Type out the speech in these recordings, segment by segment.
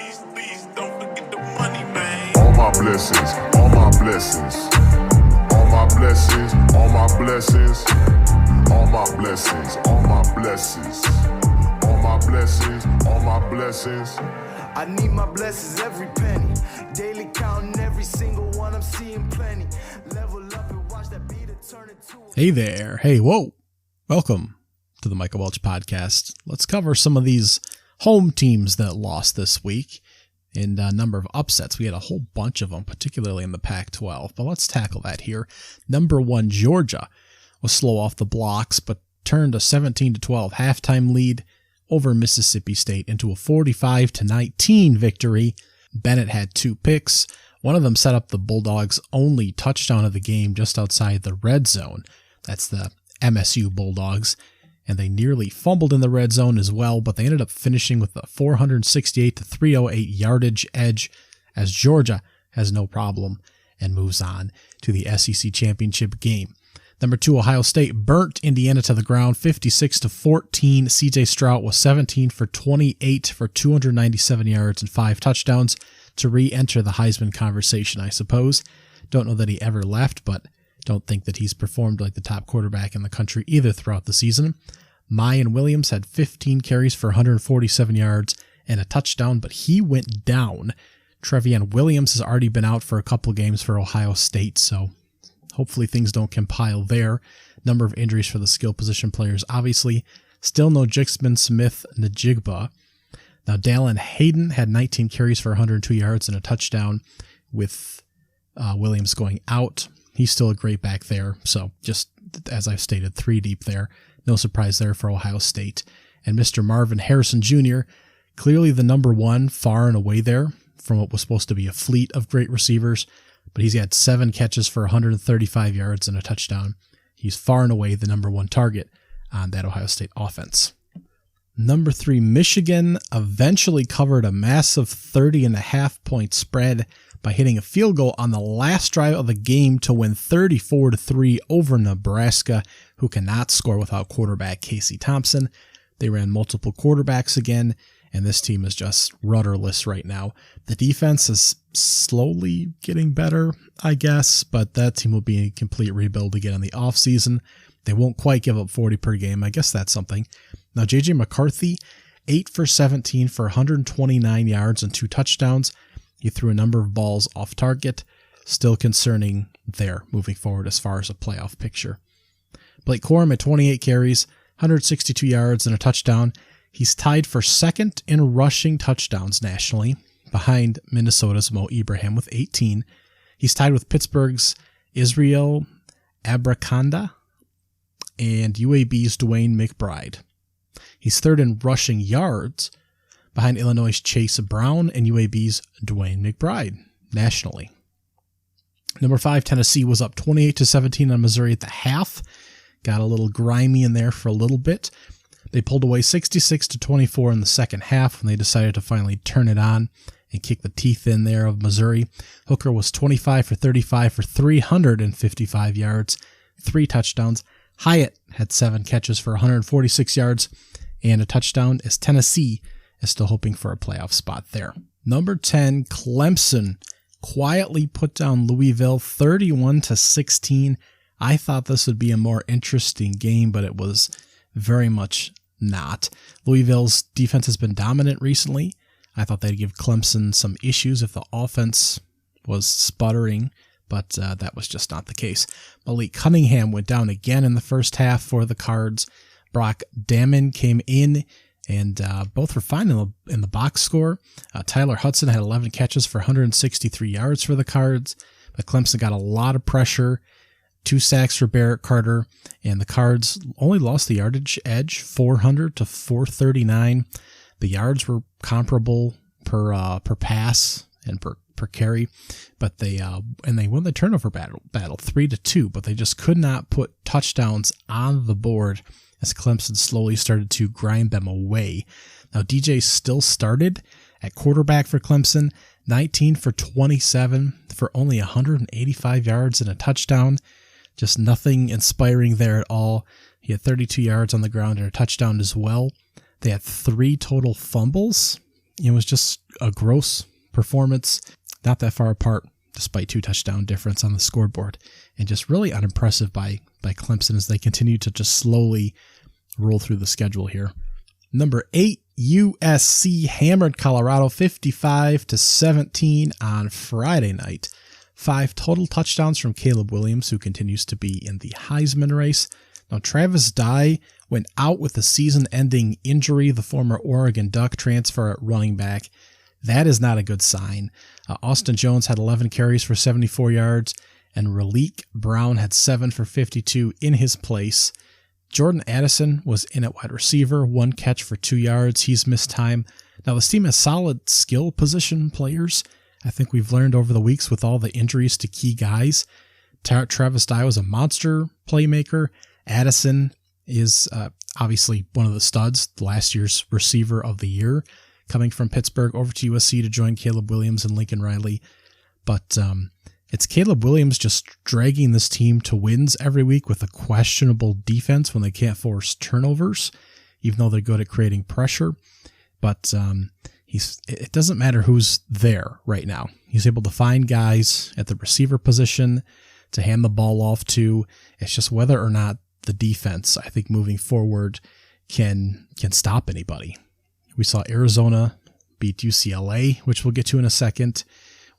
Please don't forget the money, man. All my blessings, all my blessings, all my blessings, all my blessings, all my blessings, all my blessings, all my blessings, all my blessings. I need my blessings every penny, daily counting every single one, I'm seeing plenty. Level up and watch that beat turn into. Hey there, hey, whoa, welcome to the Michael Welch Podcast. Let's cover some of these home teams that lost this week and a number of upsets. We had a whole bunch of them, particularly in the Pac-12, but let's tackle that here. Number 1, Georgia was slow off the blocks, but turned a 17-12 halftime lead over Mississippi State into a 45-19 victory. Bennett had 2 picks. One of them set up the Bulldogs' only touchdown of the game just outside the red zone. That's the MSU Bulldogs. And they nearly fumbled in the red zone as well, but they ended up finishing with a 468-308 yardage edge as Georgia has no problem and moves on to the SEC championship game. Number 2, Ohio State burnt Indiana to the ground 56-14. CJ Stroud was 17 for 28 for 297 yards and 5 touchdowns to re-enter the Heisman conversation, I suppose. Don't know that he ever left, but don't think that he's performed like the top quarterback in the country either throughout the season. Mayan Williams had 15 carries for 147 yards and a touchdown, but he went down. Trevion Williams has already been out for a couple games for Ohio State, so hopefully things don't compile there. Number of injuries for the skill position players, obviously. Still no Jixman Smith-Njigba. Now, Dallin Hayden had 19 carries for 102 yards and a touchdown with Williams going out. He's still a great back there, so just as I've stated, 3 deep there. No surprise there for Ohio State. And Mr. Marvin Harrison Jr., clearly the number 1 far and away there from what was supposed to be a fleet of great receivers, but he's got 7 catches for 135 yards and a touchdown. He's far and away the number 1 target on that Ohio State offense. Number 3, Michigan eventually covered a massive 30.5-point spread by hitting a field goal on the last drive of the game to win 34-3 over Nebraska, who cannot score without quarterback Casey Thompson. They ran multiple quarterbacks again, and this team is just rudderless right now. The defense is slowly getting better, I guess, but that team will be in complete rebuild again in the offseason. They won't quite give up 40 per game. I guess that's something. Now, J.J. McCarthy, 8 for 17 for 129 yards and 2 touchdowns. He threw a number of balls off target. Still concerning there moving forward as far as a playoff picture. Blake Corum at 28 carries, 162 yards and a touchdown. He's tied for second in rushing touchdowns nationally, behind Minnesota's Mo Ibrahim with 18. He's tied with Pittsburgh's Israel Abracanda and UAB's Dwayne McBride. He's third in rushing yards, behind Illinois' Chase Brown and UAB's Dwayne McBride nationally. Number 5, Tennessee was up 28-17 on Missouri at the half. Got a little grimy in there for a little bit. They pulled away 66-24 in the second half when they decided to finally turn it on and kick the teeth in there of Missouri. Hooker was 25 for 35 for 355 yards, 3 touchdowns. Hyatt had 7 catches for 146 yards and a touchdown, as Tennessee is still hoping for a playoff spot there. Number 10, Clemson quietly put down Louisville 31-16. I thought this would be a more interesting game, but it was very much not. Louisville's defense has been dominant recently. I thought they'd give Clemson some issues if the offense was sputtering, but that was just not the case. Malik Cunningham went down again in the first half for the Cards. Brock Damon came in, and both were fine in the box score. Tyler Hudson had 11 catches for 163 yards for the Cards, but Clemson got a lot of pressure. 2 sacks for Barrett Carter, and the Cards only lost the yardage edge, 400 to 439. The yards were comparable per pass and per carry, but they won the turnover battle 3-2, but they just could not put touchdowns on the board as Clemson slowly started to grind them away. Now, DJ still started at quarterback for Clemson, 19 for 27 for only 185 yards and a touchdown. Just nothing inspiring there at all. He had 32 yards on the ground and a touchdown as well. They had 3 total fumbles. it was just a gross performance, not that far apart, despite 2 touchdown difference on the scoreboard, and just really unimpressive by Clemson as they continue to just slowly roll through the schedule here. Number 8, USC hammered Colorado 55-17 on Friday night. 5 total touchdowns from Caleb Williams, who continues to be in the Heisman race. Now, Travis Dye went out with a season-ending injury, the former Oregon Duck transfer at running back. That is not a good sign. Austin Jones had 11 carries for 74 yards, and Raleek Brown had 7 for 52 in his place. Jordan Addison was in at wide receiver, 1 catch for 2 yards. He's missed time. Now, this team has solid skill position players. I think we've learned over the weeks with all the injuries to key guys. Travis Dye was a monster playmaker. Addison is obviously one of the studs, last year's receiver of the year, coming from Pittsburgh over to USC to join Caleb Williams and Lincoln Riley. But it's Caleb Williams just dragging this team to wins every week with a questionable defense when they can't force turnovers, even though they're good at creating pressure. But it doesn't matter who's there right now. He's able to find guys at the receiver position to hand the ball off to. It's just whether or not the defense, I think, moving forward can stop anybody. We saw Arizona beat UCLA, which we'll get to in a second.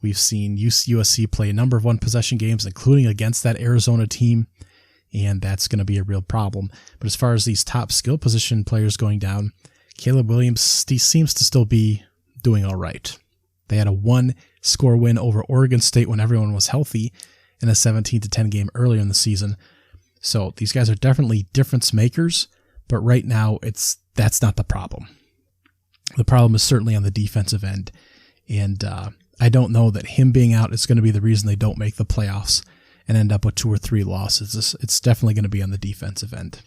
We've seen USC play a number of one-possession games, including against that Arizona team, and that's going to be a real problem. But as far as these top skill position players going down, Caleb Williams, he seems to still be doing all right. They had a 1-score win over Oregon State when everyone was healthy in a 17-10 game earlier in the season. So these guys are definitely difference makers, but right now that's not the problem. The problem is certainly on the defensive end, and I don't know that him being out is going to be the reason they don't make the playoffs and end up with 2 or 3 losses. It's definitely going to be on the defensive end.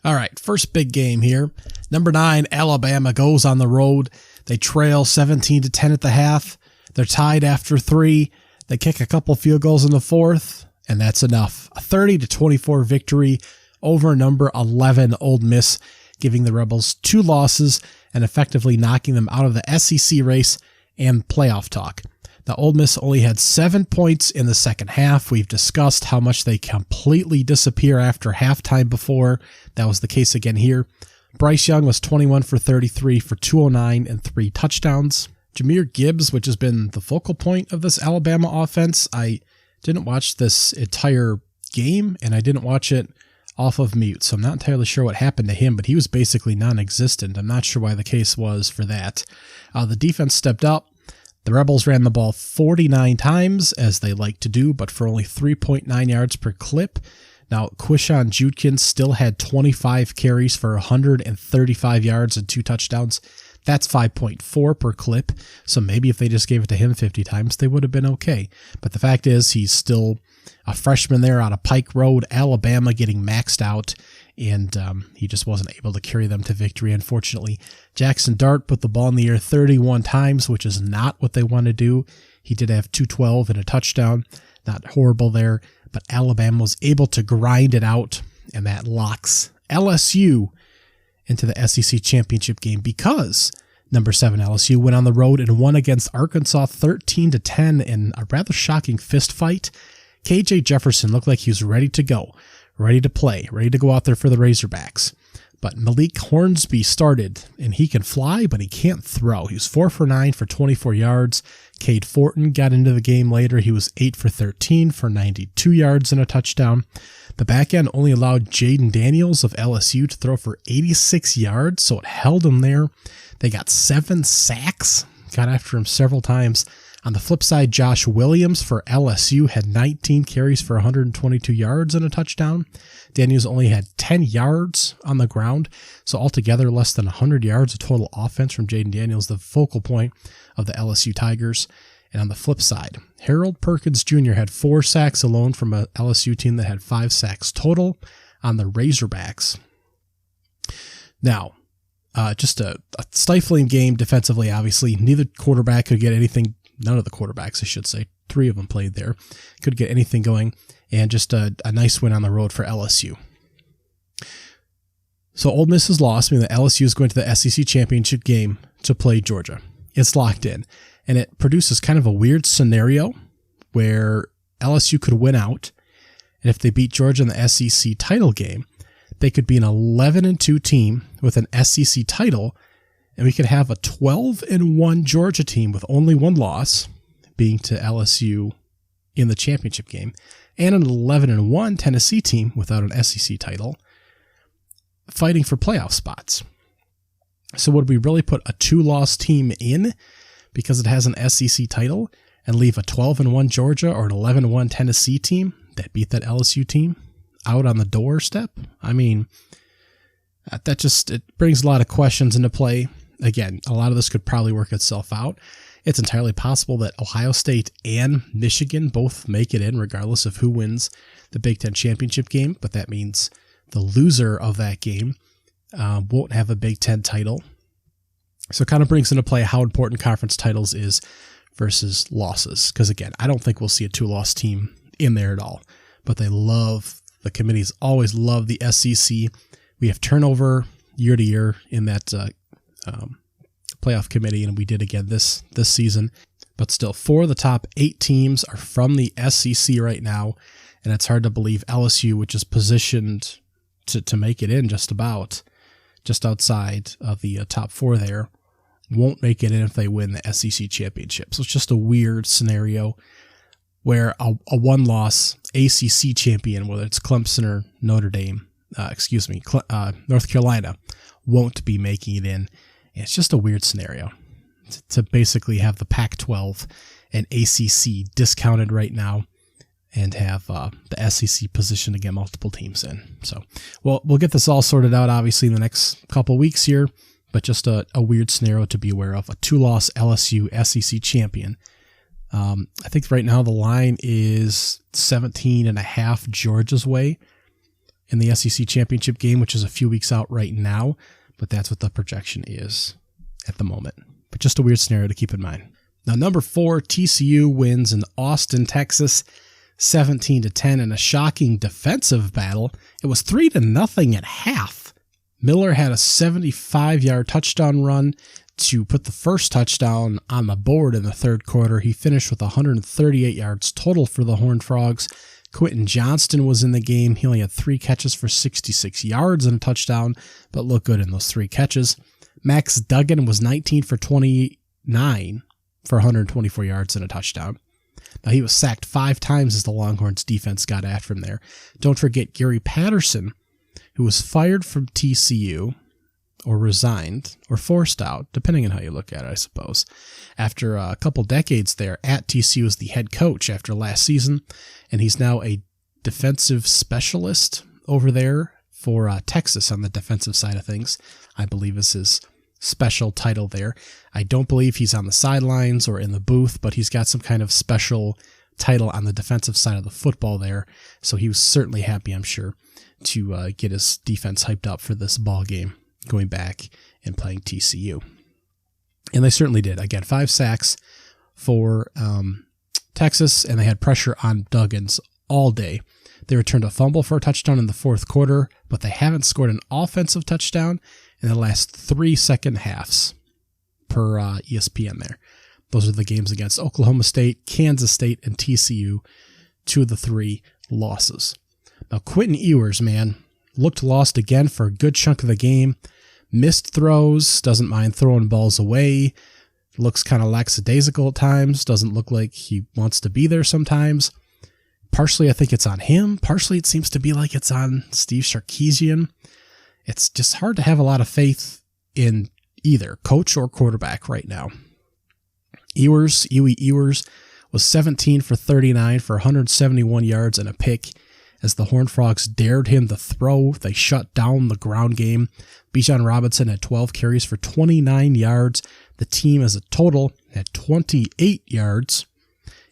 All right, first big game here. Number 9, Alabama goes on the road. They trail 17-10 at the half. They're tied after 3. They kick a couple field goals in the 4th, and that's enough. A 30-24 victory over number 11 Ole Miss, giving the Rebels 2 losses and effectively knocking them out of the SEC race and playoff talk. Now, Ole Miss only had 7 points in the second half. We've discussed how much they completely disappear after halftime before. That was the case again here. Bryce Young was 21 for 33 for 209 and 3 touchdowns. Jahmyr Gibbs, which has been the focal point of this Alabama offense, I didn't watch this entire game, and I didn't watch it off of mute, so I'm not entirely sure what happened to him, but he was basically non-existent. I'm not sure why the case was for that. The defense stepped up. The Rebels ran the ball 49 times, as they like to do, but for only 3.9 yards per clip. Now, Quishon Judkins still had 25 carries for 135 yards and 2 touchdowns. That's 5.4 per clip, so maybe if they just gave it to him 50 times, they would have been okay. But the fact is, he's still a freshman there out of Pike Road, Alabama, getting maxed out, and he just wasn't able to carry them to victory, unfortunately. Jackson Dart put the ball in the air 31 times, which is not what they want to do. He did have 212 and a touchdown. Not horrible there, but Alabama was able to grind it out, and that locks LSU into the SEC championship game because number 7 LSU went on the road and won against Arkansas 13-10 in a rather shocking fist fight. KJ Jefferson looked like he was ready to go, ready to play, ready to go out there for the Razorbacks. But Malik Hornsby started, and he can fly, but he can't throw. He was 4 for 9 for 24 yards. Cade Fortin got into the game later. He was 8 for 13 for 92 yards and a touchdown. The back end only allowed Jaden Daniels of LSU to throw for 86 yards, so it held him there. They got 7 sacks, got after him several times. On the flip side, Josh Williams for LSU had 19 carries for 122 yards and a touchdown. Daniels only had 10 yards on the ground, so altogether less than 100 yards of total offense from Jaden Daniels, the focal point of the LSU Tigers. And on the flip side, Harold Perkins Jr. had 4 sacks alone from a LSU team that had 5 sacks total on the Razorbacks. Now, just a stifling game defensively, obviously. Neither quarterback could get anything. None of the quarterbacks, I should say. 3 of them played there. Could get anything going. And just a nice win on the road for LSU. So Ole Miss has lost, meaning that LSU is going to the SEC championship game to play Georgia. It's locked in. And it produces kind of a weird scenario where LSU could win out. And if they beat Georgia in the SEC title game, they could be an 11-2 team with an SEC title. And we could have a 12-1 Georgia team with only one loss, being to LSU in the championship game, and an 11-1 Tennessee team without an SEC title, fighting for playoff spots. So would we really put a 2-loss team in because it has an SEC title and leave a 12-1 Georgia or an 11-1 Tennessee team that beat that LSU team out on the doorstep? I mean, it brings a lot of questions into play. Again, a lot of this could probably work itself out. It's entirely possible that Ohio State and Michigan both make it in regardless of who wins the Big Ten championship game, but that means the loser of that game won't have a Big Ten title. So it kind of brings into play how important conference titles is versus losses. Because again, I don't think we'll see a 2-loss team in there at all. But the committees always love the SEC. We have turnover year to year in that playoff committee, and we did again this season. But still, 4 of the top 8 teams are from the SEC right now. And it's hard to believe LSU, which is positioned to make it in just outside of the top 4 there, won't make it in if they win the SEC championship. So it's just a weird scenario where a 1-loss ACC champion, whether it's Clemson or North Carolina, won't be making it in. It's just a weird scenario to basically have the Pac-12 and ACC discounted right now and have the SEC positioned to get multiple teams in. So we'll get this all sorted out, obviously, in the next couple weeks here, but just a weird scenario to be aware of. A 2-loss LSU SEC champion. I think right now the line is 17.5 Georgia's way in the SEC championship game, which is a few weeks out right now, but that's what the projection is at the moment. But just a weird scenario to keep in mind. Now, number 4, TCU wins in Austin, Texas, 17-10 in a shocking defensive battle. It was 3-0 at half. Miller had a 75-yard touchdown run to put the first touchdown on the board in the third quarter. He finished with 138 yards total for the Horned Frogs. Quentin Johnston was in the game. He only had 3 catches for 66 yards and a touchdown, but looked good in those 3 catches. Max Duggan was 19 for 29 for 124 yards and a touchdown. Now, he was sacked 5 times as the Longhorns defense got after him there. Don't forget Gary Patterson, who was fired from TCU, or resigned, or forced out, depending on how you look at it, I suppose, after a couple decades there at TCU as the head coach after last season, and he's now a defensive specialist over there for Texas on the defensive side of things, I believe is his special title there. I don't believe he's on the sidelines or in the booth, but he's got some kind of special title on the defensive side of the football there, so he was certainly happy, I'm sure, to get his defense hyped up for this ball game, going back and playing TCU. And they certainly did. Again, 5 sacks for Texas, and they had pressure on Duggins all day. They returned a fumble for a touchdown in the fourth quarter, but they haven't scored an offensive touchdown in the last 3 second halves per ESPN there. Those are the games against Oklahoma State, Kansas State, and TCU, 2 of the 3 losses. Now, Quentin Ewers, man, looked lost again for a good chunk of the game. Missed throws, doesn't mind throwing balls away, looks kind of lackadaisical at times, doesn't look like he wants to be there sometimes. Partially, I think it's on him. Partially, it seems to be like it's on Steve Sarkisian. It's just hard to have a lot of faith in either coach or quarterback right now. Ewers was 17 for 39 for 171 yards and a pick. As the Horned Frogs dared him to throw, they shut down the ground game. Bijan Robinson had 12 carries for 29 yards. The team as a total had 28 yards.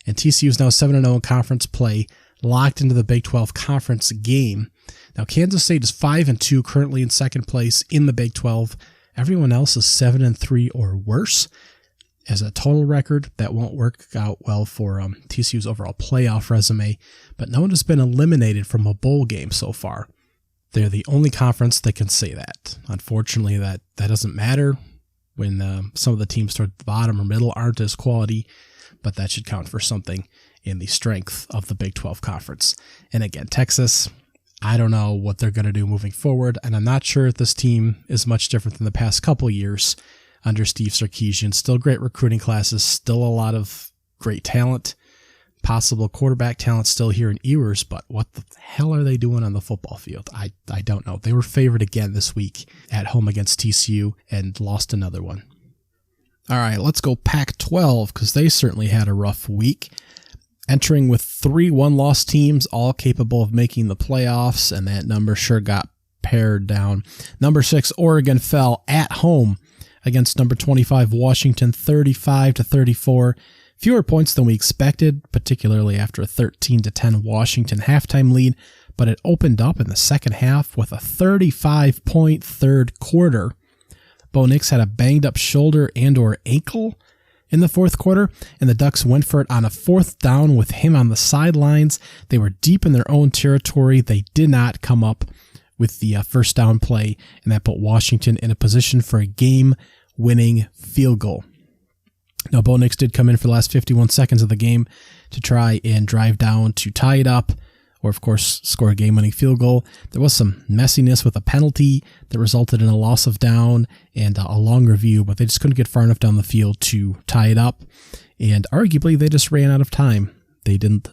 And TCU is now 7-0 in conference play, locked into the Big 12 conference game. Now, Kansas State is 5-2, currently in second place in the Big 12. Everyone else is 7-3 or worse. As a total record, that won't work out well for TCU's overall playoff resume, but no one has been eliminated from a bowl game so far. They're the only conference that can say that. Unfortunately, that doesn't matter when some of the teams toward the bottom or middle aren't as quality, but that should count for something in the strength of the Big 12 Conference. And again, Texas, I don't know what they're going to do moving forward, and I'm not sure if this team is much different than the past couple years under Steve Sarkisian. Still great recruiting classes, still a lot of great talent, possible quarterback talent still here in Ewers, but what the hell are they doing on the football field? I don't know. They were favored again this week at home against TCU and lost another one. All right, let's go Pac-12 because they certainly had a rough week. Entering with 3 one-loss teams, all capable of making the playoffs, and that number sure got pared down. Number 6, Oregon fell at home against number 25, Washington, 35-34. Fewer points than we expected, particularly after a 13-10 Washington halftime lead, but it opened up in the second half with a 35-point third quarter. Bo Nix had a banged-up shoulder and or ankle in the fourth quarter, and the Ducks went for it on a 4th down with him on the sidelines. They were deep in their own territory. They did not come up with the first down play, and that put Washington in a position for a game-winning field goal. Now, Bo Nix did come in for the last 51 seconds of the game to try and drive down to tie it up, or of course score a game-winning field goal. There was some messiness with a penalty that resulted in a loss of down and a long review, but they just couldn't get far enough down the field to tie it up, and arguably they just ran out of time. They didn't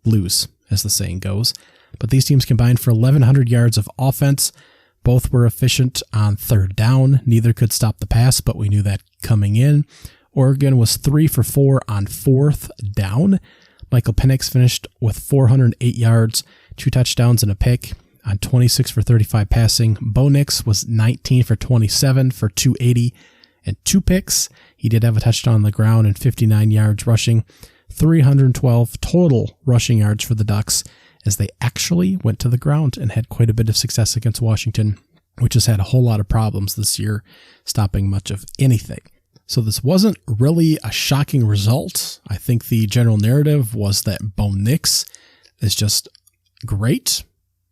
lose, as the saying goes, but these teams combined for 1,100 yards of offense. Both were efficient on third down. Neither could stop the pass, but we knew that coming in. Oregon was 3 for 4 on 4th down. Michael Penix finished with 408 yards, 2 touchdowns and a pick on 26 for 35 passing. Bo Nix was 19 for 27 for 280 and 2 picks. He did have a touchdown on the ground and 59 yards rushing, 312 total rushing yards for the Ducks as they actually went to the ground and had quite a bit of success against Washington, which has had a whole lot of problems this year, stopping much of anything. So this wasn't really a shocking result. I think the general narrative was that Bo Nix is just great.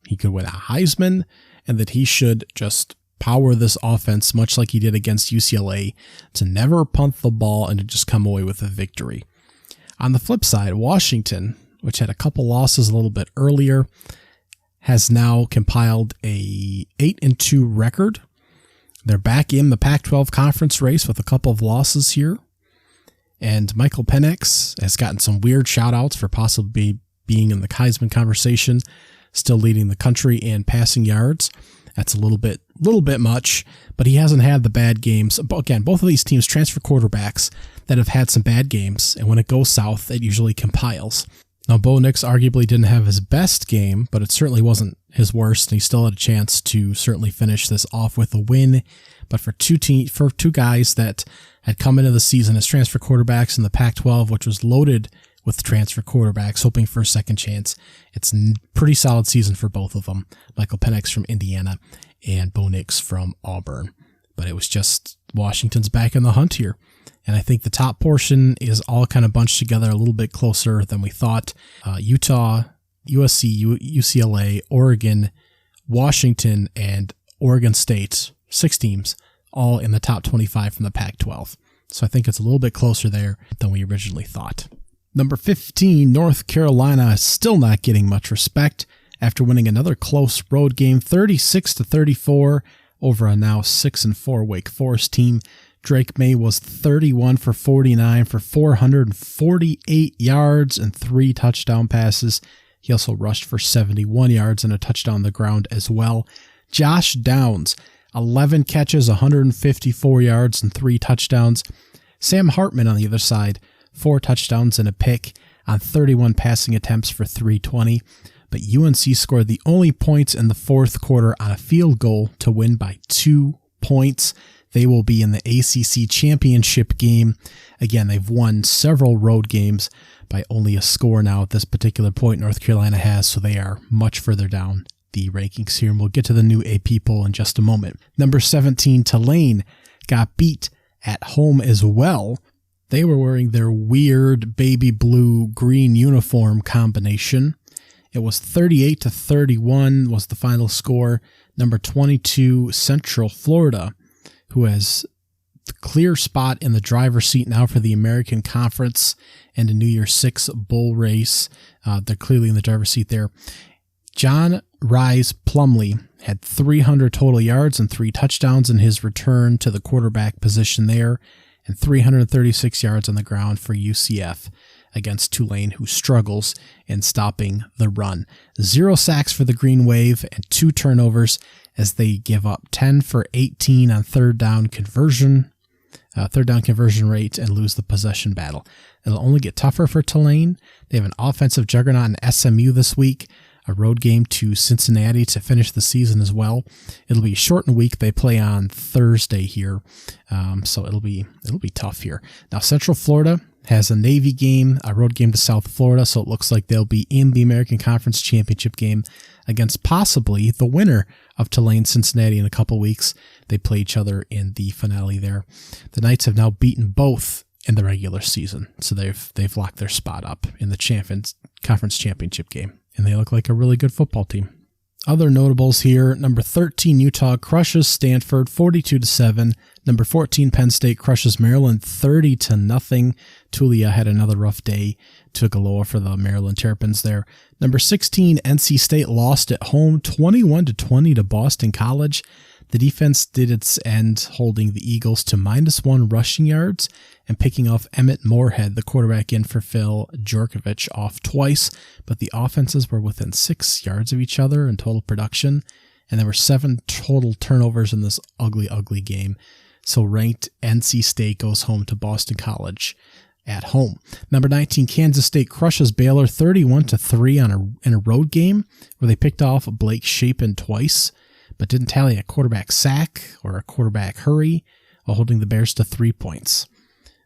He could win a Heisman, and that he should just power this offense much like he did against UCLA to never punt the ball and to just come away with a victory. On the flip side, Washington, which had a couple losses a little bit earlier, has now compiled a 8-2 record. They're back in the Pac-12 conference race with a couple of losses here. And Michael Penix has gotten some weird shout-outs for possibly being in the Heisman conversation, still leading the country in passing yards. That's a little bit much, but he hasn't had the bad games. Again, both of these teams transfer quarterbacks that have had some bad games, and when it goes south, it usually compiles. Now, Bo Nix arguably didn't have his best game, but it certainly wasn't his worst, and he still had a chance to certainly finish this off with a win. But for two guys that had come into the season as transfer quarterbacks in the Pac-12, which was loaded with transfer quarterbacks hoping for a second chance, it's a pretty solid season for both of them. Michael Penix from Indiana and Bo Nix from Auburn. But it was just Washington's back in the hunt here. And I think the top portion is all kind of bunched together a little bit closer than we thought. Utah, USC, UCLA, Oregon, Washington, and Oregon State, 6 teams, all in the top 25 from the Pac-12. So I think it's a little bit closer there than we originally thought. Number 15, North Carolina, is still not getting much respect after winning another close road game, 36-34 over a now 6-4 Wake Forest team. Drake May was 31 for 49 for 448 yards and 3 touchdown passes. He also rushed for 71 yards and a touchdown on the ground as well. Josh Downs, 11 catches, 154 yards and 3 touchdowns. Sam Hartman on the other side, 4 touchdowns and a pick on 31 passing attempts for 320. But UNC scored the only points in the fourth quarter on a field goal to win by 2 points. They will be in the ACC championship game. Again, they've won several road games by only a score now at this particular point North Carolina has, so they are much further down the rankings here, and we'll get to the new AP poll in just a moment. Number 17, Tulane, got beat at home as well. They were wearing their weird baby blue green uniform combination. It was 38-31 was the final score. Number 22, Central Florida, who has the clear spot in the driver's seat now for the American Conference and a New Year's 6 bull race. They're clearly in the driver's seat there. John Rise Plumlee had 300 total yards and 3 touchdowns in his return to the quarterback position there, and 336 yards on the ground for UCF against Tulane, who struggles in stopping the run. 0 sacks for the Green Wave and 2 turnovers as they give up 10 for 18 on third down conversion rate and lose the possession battle. It'll only get tougher for Tulane. They have an offensive juggernaut in SMU this week, a road game to Cincinnati to finish the season as well. It'll be a shortened week. They play on Thursday here, so it'll be tough here. Now, Central Florida has a Navy game, a road game to South Florida, so it looks like they'll be in the American Conference Championship game against possibly the winner of Tulane-Cincinnati in a couple weeks. They play each other in the finale there. The Knights have now beaten both in the regular season, so they've locked their spot up in the Conference Championship game, and they look like a really good football team. Other notables here: number 13 Utah crushes Stanford 42-7. Number 14 Penn State crushes Maryland 30-0. Tulia had another rough day. Tugaloa for the Maryland Terrapins there. Number 16 NC State lost at home 21-20 to Boston College. The defense did its end, holding the Eagles to -1 rushing yards and picking off Emmett Moorhead, the quarterback, in for Phil Djorkovic, off twice. But the offenses were within 6 yards of each other in total production, and there were 7 total turnovers in this ugly, ugly game. So ranked NC State goes home to Boston College at home. Number 19 Kansas State crushes Baylor 31-3 in a road game where they picked off Blake Shapen twice, but didn't tally a quarterback sack or a quarterback hurry, while holding the Bears to 3 points.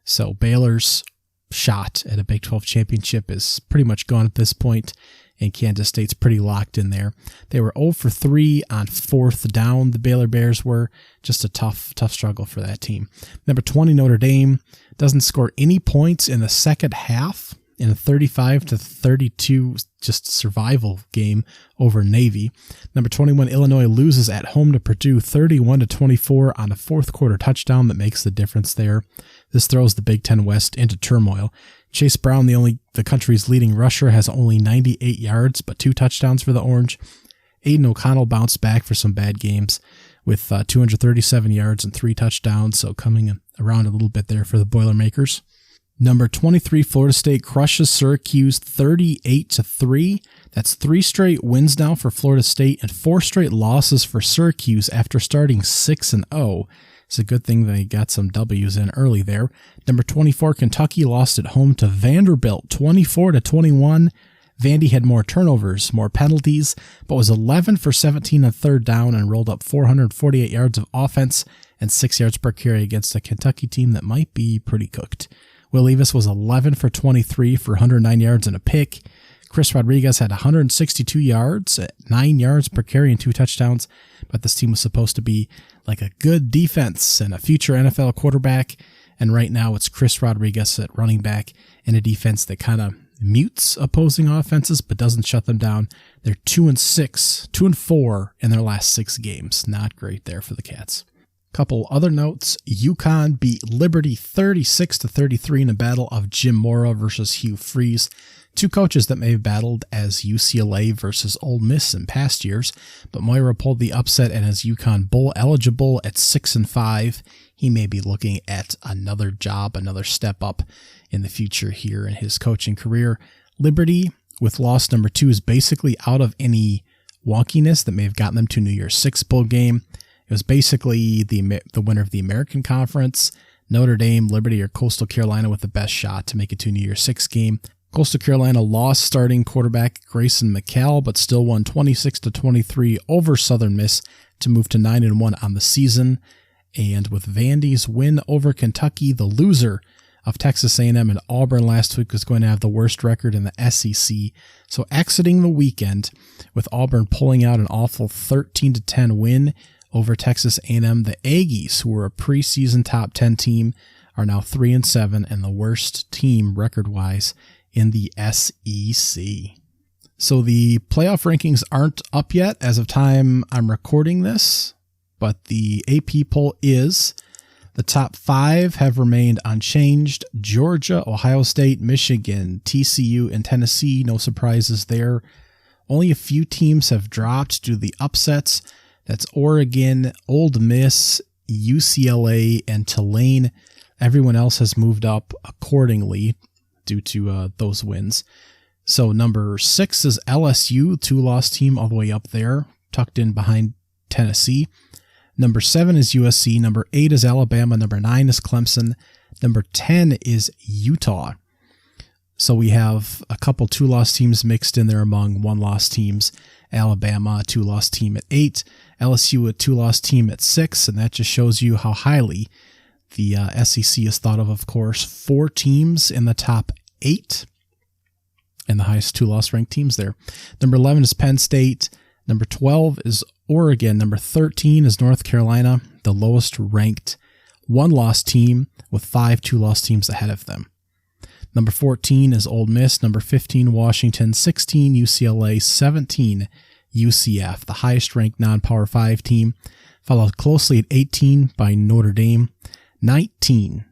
So Baylor's shot at a Big 12 championship is pretty much gone at this point, and Kansas State's pretty locked in there. They were 0 for 3 on 4th down. The Baylor Bears were just a tough struggle for that team. Number 20 Notre Dame doesn't score any points in the second half in a 35-32 just survival game over Navy. Number 21 Illinois loses at home to Purdue 31-24 on a fourth quarter touchdown that makes the difference there. This throws the Big Ten West into turmoil. Chase Brown, the country's leading rusher, has only 98 yards but 2 touchdowns for the Orange. Aiden O'Connell bounced back for some bad games with 237 yards and 3 touchdowns, so coming around a little bit there for the Boilermakers. Number 23, Florida State crushes Syracuse 38-3. That's 3 straight wins now for Florida State and 4 straight losses for Syracuse after starting 6-0. It's a good thing they got some W's in early there. Number 24, Kentucky lost at home to Vanderbilt 24-21. Vandy had more turnovers, more penalties, but was 11 for 17 on third down and rolled up 448 yards of offense and 6 yards per carry against a Kentucky team that might be pretty cooked. Will Levis was 11 for 23 for 109 yards and a pick. Chris Rodriguez had 162 yards at 9 yards per carry and 2 touchdowns, but this team was supposed to be like a good defense and a future NFL quarterback, and right now it's Chris Rodriguez at running back in a defense that kind of mutes opposing offenses but doesn't shut them down. They're 2-4 in their last 6 games. Not great there for the Cats. Couple other notes: UConn beat Liberty 36-33 in a battle of Jim Mora versus Hugh Freeze, 2 coaches that may have battled as UCLA versus Ole Miss in past years, but Moira pulled the upset and is UConn bowl eligible at 6-5. He may be looking at another job, another step up in the future here in his coaching career. Liberty, with loss number 2, is basically out of any wonkiness that may have gotten them to New Year's 6 bowl game. It was basically the winner of the American Conference, Notre Dame, Liberty, or Coastal Carolina with the best shot to make it to New Year's 6 game. Coastal Carolina lost starting quarterback Grayson McCall, but still won 26-23 over Southern Miss to move to 9-1 on the season. And with Vandy's win over Kentucky, the loser of Texas A&M and Auburn last week was going to have the worst record in the SEC. So exiting the weekend with Auburn pulling out an awful 13-10 win over Texas A&M, the Aggies, who were a preseason top 10 team, are now 3-7 and the worst team record-wise in the SEC. So the playoff rankings aren't up yet as of time I'm recording this, but the AP poll is. The top 5 have remained unchanged. Georgia, Ohio State, Michigan, TCU, and Tennessee. No surprises there. Only a few teams have dropped due to the upsets. That's Oregon, Ole Miss, UCLA, and Tulane. Everyone else has moved up accordingly due to those wins. So number 6 is LSU, 2-loss team all the way up there, tucked in behind Tennessee. Number 7 is USC. Number 8 is Alabama. Number 9 is Clemson. Number 10 is Utah. So we have a couple 2-loss teams mixed in there among 1-loss teams. Alabama, a 2-loss team at 8. LSU, a 2-loss team at 6. And that just shows you how highly the SEC is thought of course. 4 teams in the top 8. And the highest 2-loss ranked teams there. Number 11 is Penn State. Number 12 is Oregon. Number 13 is North Carolina, the lowest ranked 1-loss team with 5 2-loss teams ahead of them. Number 14 is Ole Miss. Number 15, Washington. 16, UCLA. 17, UCF, the highest ranked non-Power 5 team, followed closely at 18 by Notre Dame. 19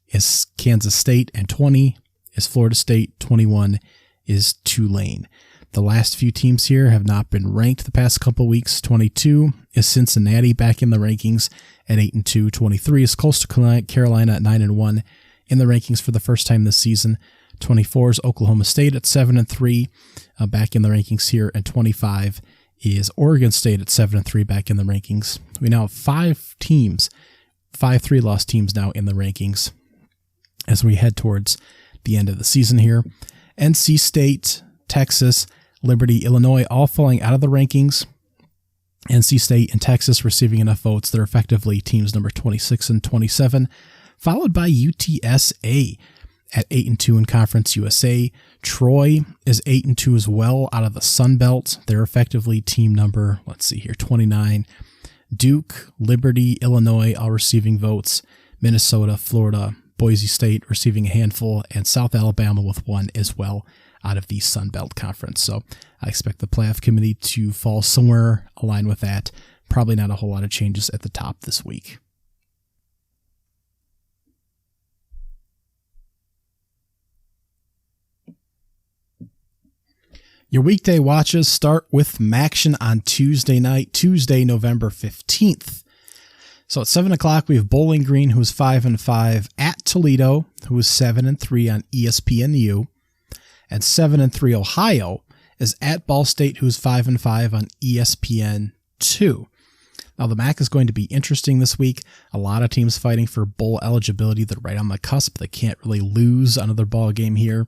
is Kansas State, and 20 is Florida State. 21 is Tulane. The last few teams here have not been ranked the past couple weeks. 22 is Cincinnati back in the rankings at 8-2. 23 is Coastal Carolina at 9-1 in the rankings for the first time this season. 24 is Oklahoma State at 7-3 back in the rankings here. And 25 is Oregon State at 7-3 back in the rankings. We now have 5 teams, 5 3-loss teams now in the rankings as we head towards the end of the season here. NC State, Texas, Liberty, Illinois, all falling out of the rankings. NC State and Texas receiving enough votes. They're effectively teams number 26 and 27, followed by UTSA at 8-2 in Conference USA. Troy is 8-2 as well out of the Sun Belt. They're effectively team number, 29. Duke, Liberty, Illinois, all receiving votes. Minnesota, Florida, Boise State receiving a handful, and South Alabama with 1 as well out of the Sun Belt Conference. So I expect the playoff committee to fall somewhere aligned with that. Probably not a whole lot of changes at the top this week. Your weekday watches start with MACtion on Tuesday night, Tuesday, November 15th. So at 7 o'clock, we have Bowling Green, who's 5-5, at Toledo, who is 7-3 on ESPNU. And 7-3 Ohio is at Ball State, who's 5-5 on ESPN2. Now, the MAC is going to be interesting this week. A lot of teams fighting for bowl eligibility. They're right on the cusp. They can't really lose another ball game here.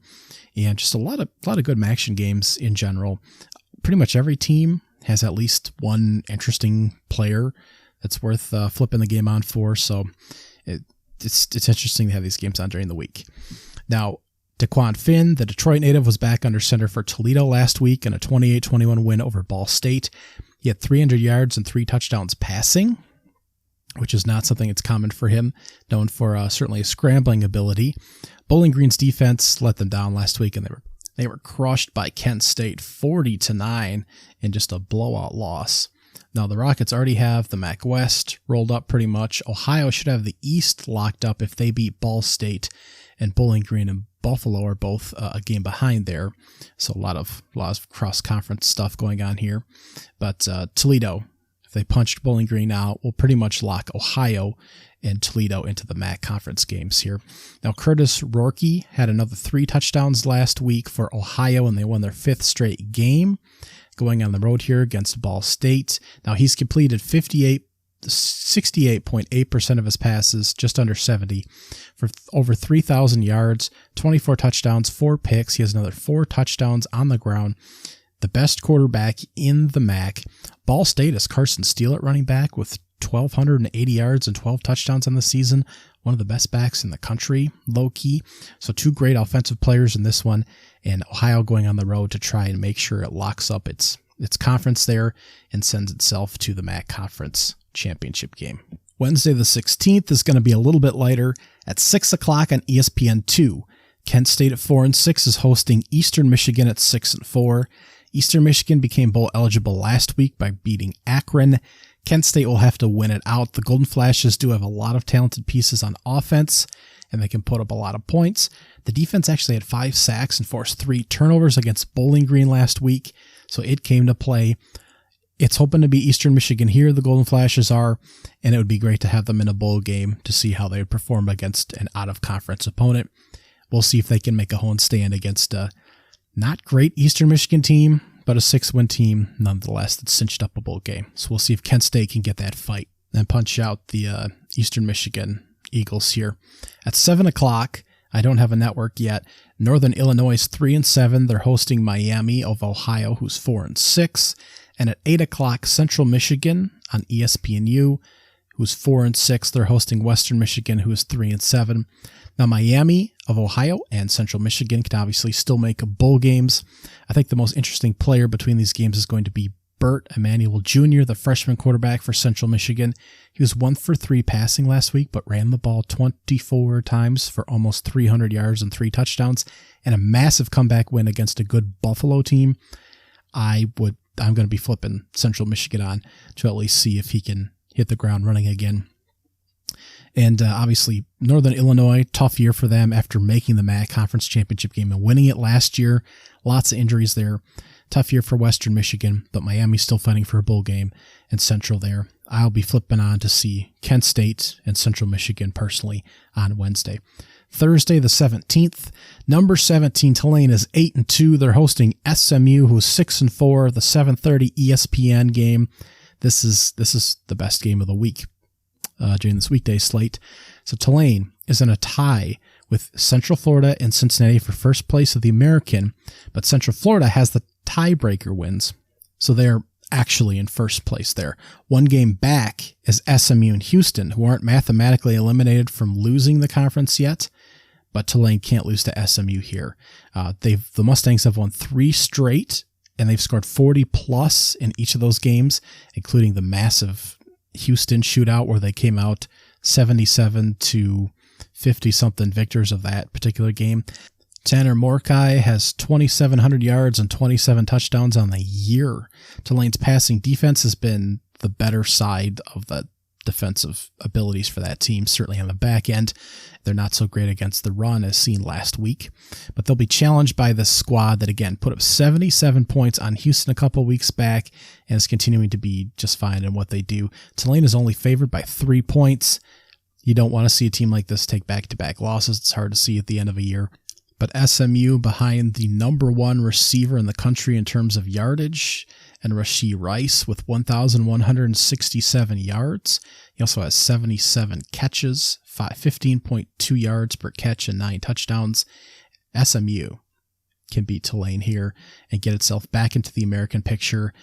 And just a lot of good MACtion games in general. Pretty much every team has at least one interesting player that's worth flipping the game on for. So it's interesting to have these games on during the week. Now, Daquan Finn, the Detroit native, was back under center for Toledo last week in a 28-21 win over Ball State. He had 300 yards and 3 touchdowns passing, which is not something that's common for him, known for certainly a scrambling ability. Bowling Green's defense let them down last week, and they were crushed by Kent State 40-9 in just a blowout loss. Now, the Rockets already have the MAC West rolled up pretty much. Ohio should have the East locked up if they beat Ball State, and Bowling Green and Buffalo are both a game behind there. So a lot of cross-conference stuff going on here. But Toledo, if they punched Bowling Green out, will pretty much lock Ohio and Toledo into the MAC conference games here. Now, Curtis Rourke had another 3 touchdowns last week for Ohio, and they won their 5th straight game going on the road here against Ball State. Now, he's completed 68.8% of his passes, just under 70, for over 3,000 yards, 24 touchdowns, 4 picks. He has another 4 touchdowns on the ground. The best quarterback in the MAC. Ball State is Carson Steele at running back with 1,280 yards and 12 touchdowns on the season. One of the best backs in the country, low-key. So 2 great offensive players in this one, and Ohio going on the road to try and make sure it locks up its conference there and sends itself to the MAC Conference Championship game. Wednesday the 16th is going to be a little bit lighter at 6 o'clock on ESPN2. Kent State at 4-6 is hosting Eastern Michigan at 6-4. Eastern Michigan became bowl eligible last week by beating Akron. Kent State will have to win it out. The Golden Flashes do have a lot of talented pieces on offense, and they can put up a lot of points. The defense actually had 5 sacks and forced 3 turnovers against Bowling Green last week, so it came to play. It's hoping to be Eastern Michigan here, the Golden Flashes are, and it would be great to have them in a bowl game to see how they would perform against an out-of-conference opponent. We'll see if they can make a home stand against a not great Eastern Michigan team, but a 6-win team nonetheless that cinched up a bowl game. So we'll see if Kent State can get that fight and punch out the Eastern Michigan Eagles here. At 7 o'clock, I don't have a network yet. Northern Illinois is 3-7. They're hosting Miami of Ohio, who's 4-6. And at 8 o'clock, Central Michigan on ESPNU, who's 4-6. They're hosting Western Michigan, who is 3-7. Now, Miami of Ohio and Central Michigan can obviously still make bowl games. I think the most interesting player between these games is going to be Burt Emanuel Jr., the freshman quarterback for Central Michigan. He was 1 for 3 passing last week, but ran the ball 24 times for almost 300 yards and 3 touchdowns, and a massive comeback win against a good Buffalo team. I'm going to be flipping Central Michigan on to at least see if he can hit the ground running again. And obviously, Northern Illinois, tough year for them after making the MAC Conference Championship game and winning it last year. Lots of injuries there. Tough year for Western Michigan, but Miami's still fighting for a bowl game, and Central there. I'll be flipping on to see Kent State and Central Michigan personally on Wednesday. Thursday the 17th, number 17 Tulane is 8-2. They're hosting SMU, who's 6-4. The 7:30 ESPN game. This is the best game of the week during this weekday slate. So Tulane is in a tie with Central Florida and Cincinnati for first place of the American, but Central Florida has the tiebreaker wins, so they're actually in first place there. One game back is SMU and Houston, who aren't mathematically eliminated from losing the conference yet, but Tulane can't lose to SMU here. The Mustangs have won 3 straight, and they've scored 40 plus in each of those games, including the massive Houston shootout where they came out 77 to 50-something victors of that particular game. Tanner Morkai has 2,700 yards and 27 touchdowns on the year. Tulane's passing defense has been the better side of the defensive abilities for that team, certainly on the back end. They're not so great against the run as seen last week, but they'll be challenged by this squad that, again, put up 77 points on Houston a couple weeks back and is continuing to be just fine in what they do. Tulane is only favored by 3 points. You don't want to see a team like this take back-to-back losses. It's hard to see at the end of a year. But SMU, behind the number 1 receiver in the country in terms of yardage, and Rashee Rice with 1,167 yards. He also has 77 catches, 15.2 yards per catch, and 9 touchdowns. SMU can beat Tulane here and get itself back into the American picture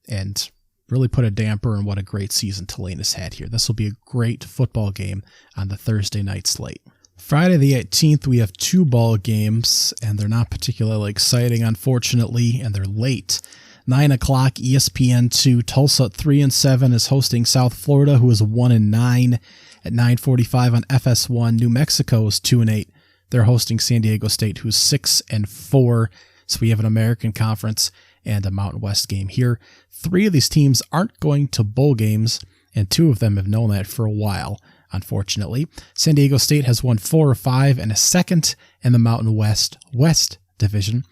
and really put a damper on what a great season Tulane has had here. This will be a great football game on the Thursday night slate. Friday the 18th, we have 2 ball games, and they're not particularly exciting, unfortunately, and they're late. 9 o'clock, ESPN2, Tulsa at 3-7 is hosting South Florida, who is 1-9. At 9:45 on FS1, New Mexico is 2-8. They're hosting San Diego State, who's 6-4. So we have an American Conference and a Mountain West game here. 3 of these teams aren't going to bowl games, and 2 of them have known that for a while, unfortunately. San Diego State has won 4 or 5 and a second in the Mountain West Division.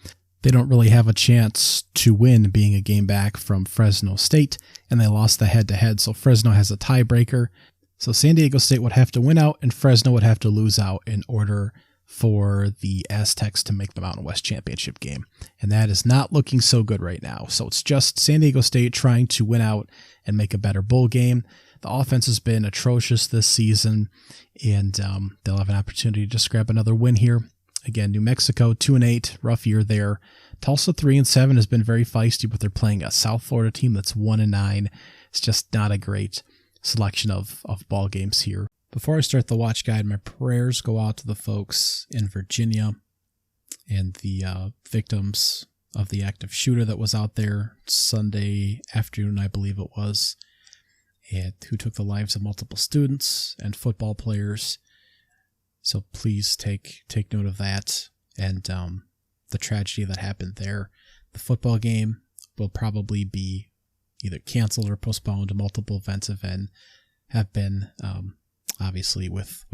They don't really have a chance to win, being a game back from Fresno State, and they lost the head-to-head, so Fresno has a tiebreaker. So San Diego State would have to win out, and Fresno would have to lose out in order for the Aztecs to make the Mountain West Championship game. And that is not looking so good right now. So it's just San Diego State trying to win out and make a better bowl game. The offense has been atrocious this season, and they'll have an opportunity to just grab another win here. Again, New Mexico, 2-8, rough year there. Tulsa, 3-7, has been very feisty, but they're playing a South Florida team that's 1-9. It's just not a great selection of ball games here. Before I start the watch guide, my prayers go out to the folks in Virginia and the victims of the active shooter that was out there Sunday afternoon, I believe it was, and who took the lives of multiple students and football players. So please take note of that and the tragedy that happened there. The football game will probably be, either canceled or postponed. Multiple events have been obviously with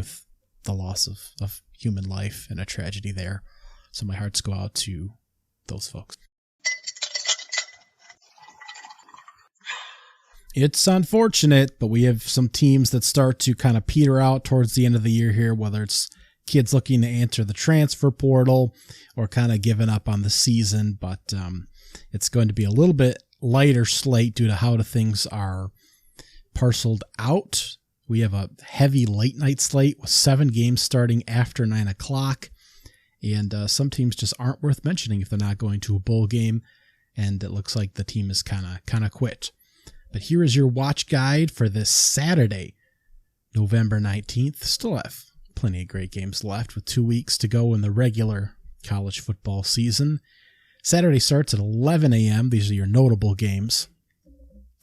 the loss of human life and a tragedy there. So my hearts go out to those folks. It's unfortunate, but we have some teams that start to kind of peter out towards the end of the year here, whether it's kids looking to enter the transfer portal or kind of giving up on the season. But it's going to be a little bit lighter slate due to how the things are parceled out. We have a heavy late night slate with 7 games starting after 9 o'clock. And some teams just aren't worth mentioning if they're not going to a bowl game. And it looks like the team is kind of quit. But here is your watch guide for this Saturday, November 19th. Still have plenty of great games left with 2 weeks to go in the regular college football season. Saturday starts at 11 a.m. These are your notable games.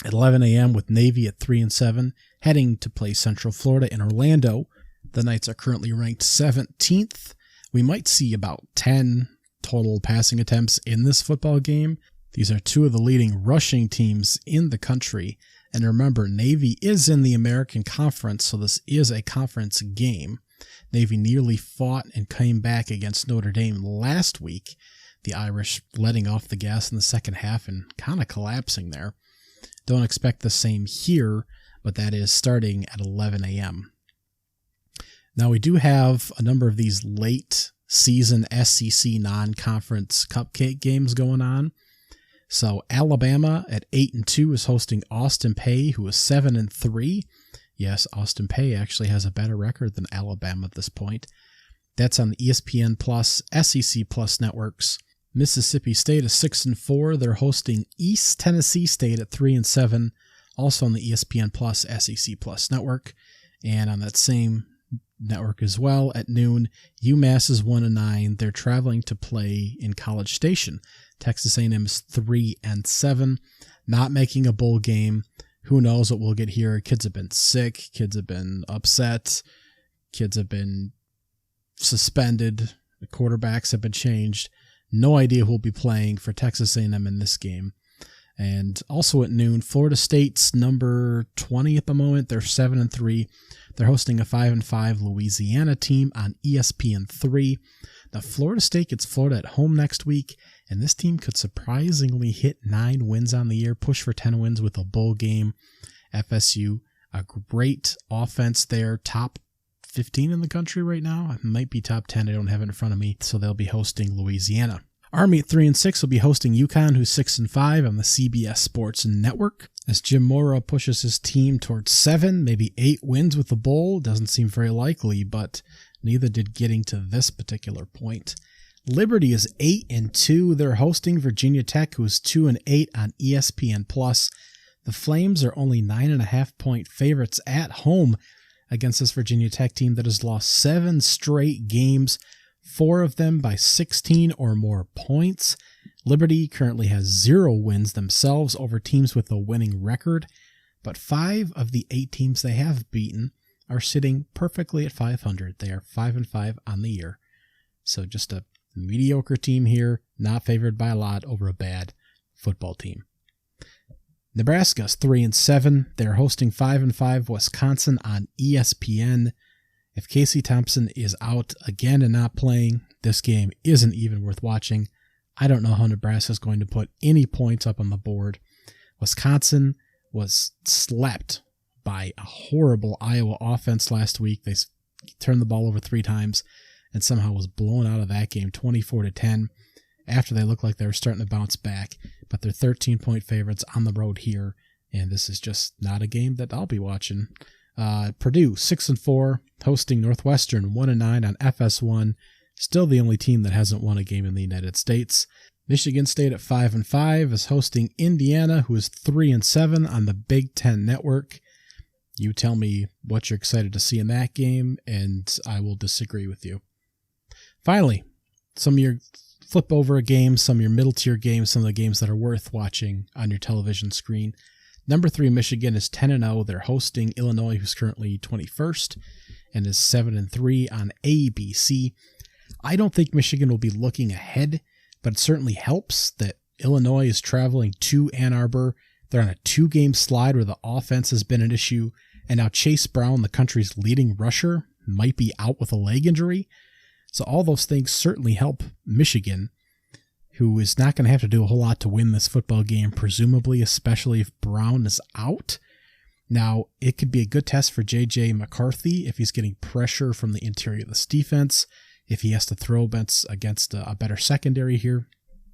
At 11 a.m. with Navy at 3-7, heading to play Central Florida in Orlando. The Knights are currently ranked 17th. We might see about 10 total passing attempts in this football game. These are 2 of the leading rushing teams in the country. And remember, Navy is in the American Conference, so this is a conference game. Navy nearly fought and came back against Notre Dame last week. The Irish letting off the gas in the second half and kind of collapsing there. Don't expect the same here, but that is starting at 11 a.m. Now we do have a number of these late season SEC non-conference cupcake games going on. So Alabama at 8-2 is hosting Austin Peay, who is 7-3. Yes, Austin Peay actually has a better record than Alabama at this point. That's on the ESPN Plus, SEC Plus networks. Mississippi State is 6-4. They're hosting East Tennessee State at 3-7, also on the ESPN Plus, SEC Plus network. And on that same network as well at noon, UMass is 1-9. They're traveling to play in College Station. Texas A&M is 3-7, not making a bowl game. Who knows what we'll get here? Kids have been sick. Kids have been upset. Kids have been suspended. The quarterbacks have been changed. No idea who will be playing for Texas A&M in this game. And also at noon, Florida State's number 20 at the moment. They're 7-3. They're hosting a 5-5 Louisiana team on ESPN3. Now, Florida State gets Florida at home next week, and this team could surprisingly hit 9 wins on the year, push for 10 wins with a bowl game. FSU, a great offense there, top 15 in the country right now. It might be top 10. I don't have it in front of me, so they'll be hosting Louisiana. Army at 3-6 will be hosting UConn, who's 6-5 on the CBS Sports Network. As Jim Mora pushes his team towards 7, maybe 8 wins with the bowl, doesn't seem very likely, but neither did getting to this particular point. Liberty is 8-2. They're hosting Virginia Tech, who is 2-8 on ESPN Plus. The Flames are only 9.5-point favorites at home against this Virginia Tech team that has lost 7 straight games, 4 of them by 16 or more points. Liberty currently has 0 wins themselves over teams with a winning record, but 5 of the 8 teams they have beaten are sitting perfectly at 500. They are 5-5 on the year. So just a mediocre team here, not favored by a lot over a bad football team. Nebraska's 3-7. They're hosting 5-5 Wisconsin on ESPN. If Casey Thompson is out again and not playing, this game isn't even worth watching. I don't know how Nebraska's going to put any points up on the board. Wisconsin was slapped by a horrible Iowa offense last week. They turned the ball over 3 times and somehow was blown out of that game 24-10 after they looked like they were starting to bounce back. But they're 13-point favorites on the road here, and this is just not a game that I'll be watching. Purdue, 6-4, hosting Northwestern, 1-9 on FS1. Still the only team that hasn't won a game in the United States. Michigan State at 5-5 is hosting Indiana, who is 3-7 on the Big Ten Network. You tell me what you're excited to see in that game, and I will disagree with you. Finally, some of your flip over games, some of your middle tier games, some of the games that are worth watching on your television screen. Number 3, Michigan is 10-0. They're hosting Illinois, who's currently 21st, and is 7-3 on ABC. I don't think Michigan will be looking ahead, but it certainly helps that Illinois is traveling to Ann Arbor They're on a 2-game slide where the offense has been an issue, and now Chase Brown, the country's leading rusher, might be out with a leg injury. So all those things certainly help Michigan, who is not going to have to do a whole lot to win this football game, presumably, especially if Brown is out. Now, it could be a good test for J.J. McCarthy if he's getting pressure from the interior of this defense, if he has to throw against a better secondary here.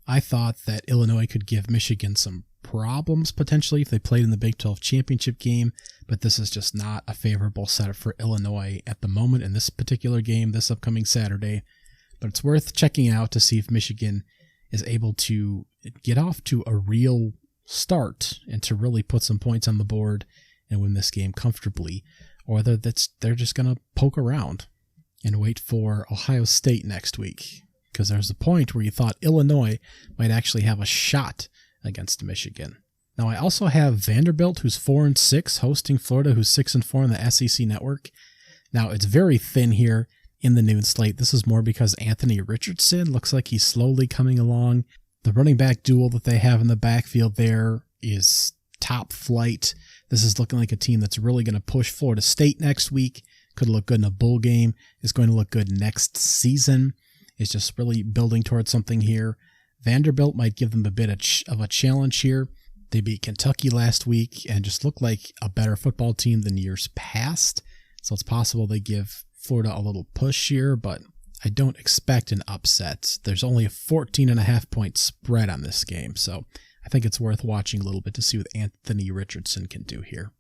I thought that Illinois could give Michigan some problems potentially if they played in the Big 12 championship game, but this is just not a favorable setup for Illinois at the moment in this particular game this upcoming Saturday. But it's worth checking out to see if Michigan is able to get off to a real start and to really put some points on the board and win this game comfortably, or they're just going to poke around and wait for Ohio State next week, because there's a point where you thought Illinois might actually have a shot against Michigan. Now, I also have Vanderbilt, who's 4-6, hosting Florida, who's 6-4 on the SEC network. Now, it's very thin here in the noon slate. This is more because Anthony Richardson looks like he's slowly coming along. The running back duel that they have in the backfield there is top flight. This is looking like a team that's really going to push Florida State next week. Could look good in a bowl game. Is going to look good next season. It's just really building towards something here. Vanderbilt might give them a bit of a challenge here. They beat Kentucky last week and just look like a better football team than years past. So it's possible they give Florida a little push here, but I don't expect an upset. There's only a 14.5 point spread on this game, so I think it's worth watching a little bit to see what Anthony Richardson can do here.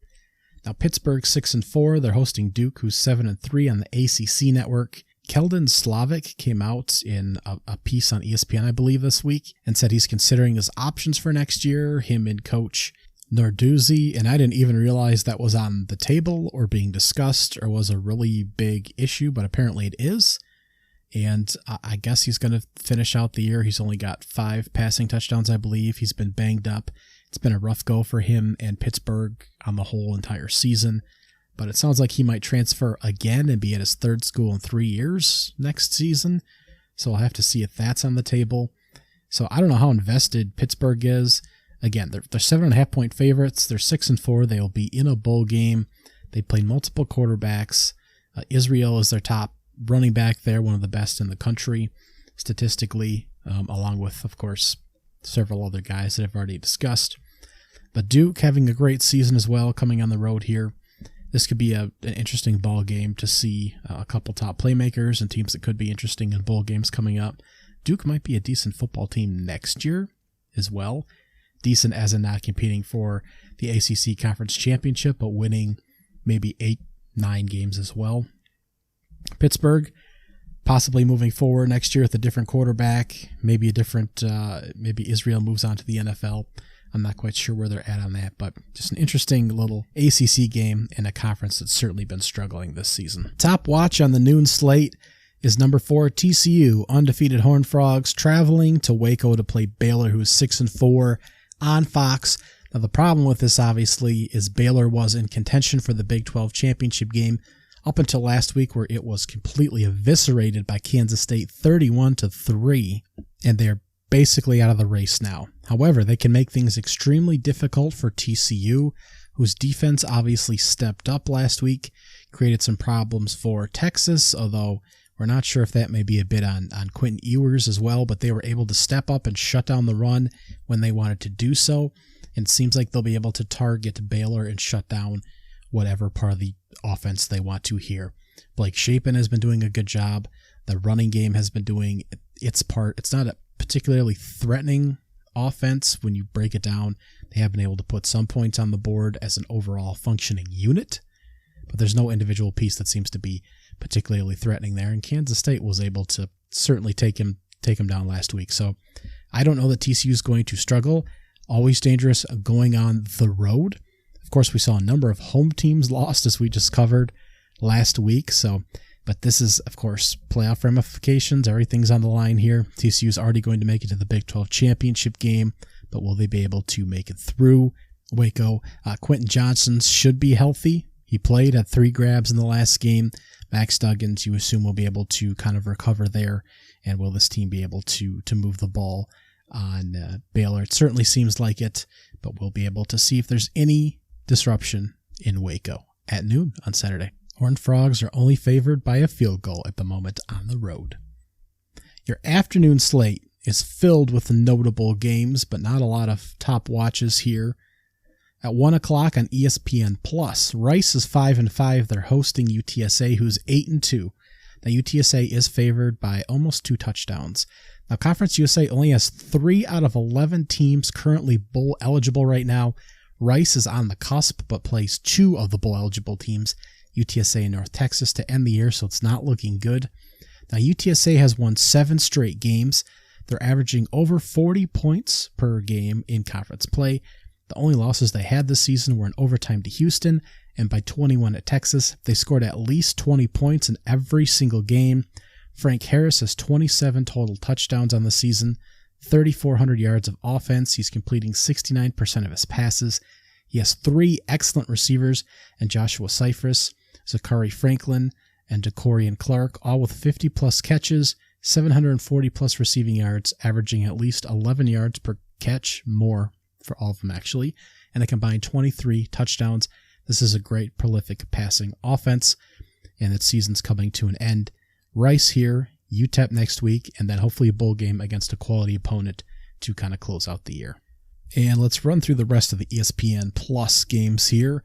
Now, Pittsburgh 6-4. They're hosting Duke, who's 7-3 on the ACC network. Keldon Slavic came out in a piece on ESPN, I believe, this week and said he's considering his options for next year, him and Coach Narduzzi, and I didn't even realize that was on the table or being discussed or was a really big issue, but apparently it is. And I guess he's going to finish out the year. He's only got 5 passing touchdowns, I believe. He's been banged up. It's been a rough go for him and Pittsburgh on the whole entire season. But it sounds like he might transfer again and be at his 3rd school in 3 years next season. So I'll have to see if that's on the table. So I don't know how invested Pittsburgh is. Again, they're 7.5 point favorites. They're 6-4. They'll be in a bowl game. They play multiple quarterbacks. Israel is their top running back there, one of the best in the country statistically, along with, of course, several other guys that I've already discussed. But Duke having a great season as well, coming on the road here. This could be an interesting ball game to see a couple top playmakers and teams that could be interesting in bowl games coming up. Duke might be a decent football team next year as well. Decent as in not competing for the ACC Conference Championship, but winning maybe 8-9 games as well. Pittsburgh, possibly moving forward next year with a different quarterback, maybe maybe Israel moves on to the NFL. I'm not quite sure where they're at on that, but just an interesting little ACC game in a conference that's certainly been struggling this season. Top watch on the noon slate is number 4, TCU, undefeated Horned Frogs, traveling to Waco to play Baylor, who is 6-4 on Fox. Now, the problem with this, obviously, is Baylor was in contention for the Big 12 championship game up until last week, where it was completely eviscerated by Kansas State 31-3, and they're basically out of the race now. However, they can make things extremely difficult for TCU, whose defense obviously stepped up last week, created some problems for Texas, although we're not sure if that may be a bit on Quentin Ewers as well, but they were able to step up and shut down the run when they wanted to do so, and it seems like they'll be able to target Baylor and shut down whatever part of the offense they want to here. Blake Shapen has been doing a good job. The running game has been doing its part. It's not a particularly threatening offense when you break it down. They have been able to put some points on the board as an overall functioning unit, but there's no individual piece that seems to be particularly threatening there, and Kansas State was able to certainly take him down last week. So I don't know that TCU is going to struggle. Always dangerous going on the road. Of course, we saw a number of home teams lost, as we just covered last week. But this is, of course, playoff ramifications. Everything's on the line here. TCU is already going to make it to the Big 12 championship game, but will they be able to make it through Waco? Quentin Johnson should be healthy. He played at 3 grabs in the last game. Max Duggins, you assume, will be able to kind of recover there, and will this team be able to move the ball on Baylor. It certainly seems like it, but we'll be able to see if there's any disruption in Waco at noon on Saturday. Horned Frogs are only favored by a field goal at the moment on the road. Your afternoon slate is filled with notable games, but not a lot of top watches here. At 1 o'clock on ESPN+, Rice is 5-5. They're hosting UTSA, who's 8-2. Now, UTSA is favored by almost 2 touchdowns. Now, Conference USA only has 3 out of 11 teams currently bowl eligible right now. Rice is on the cusp, but plays 2 of the bowl eligible teams, UTSA and North Texas, to end the year, so it's not looking good. Now, UTSA has won 7 straight games. They're averaging over 40 points per game in conference play. The only losses they had this season were in overtime to Houston and by 21 at Texas. They scored at least 20 points in every single game. Frank Harris has 27 total touchdowns on the season, 3,400 yards of offense. He's completing 69% of his passes. He has 3 excellent receivers, and Joshua Cyphers, Zachary Franklin, and DeCorian Clark, all with 50-plus catches, 740-plus receiving yards, averaging at least 11 yards per catch, more for all of them actually, and a combined 23 touchdowns. This is a great prolific passing offense, and its season's coming to an end. Rice here, UTEP next week, and then hopefully a bowl game against a quality opponent to kind of close out the year. And let's run through the rest of the ESPN Plus games here.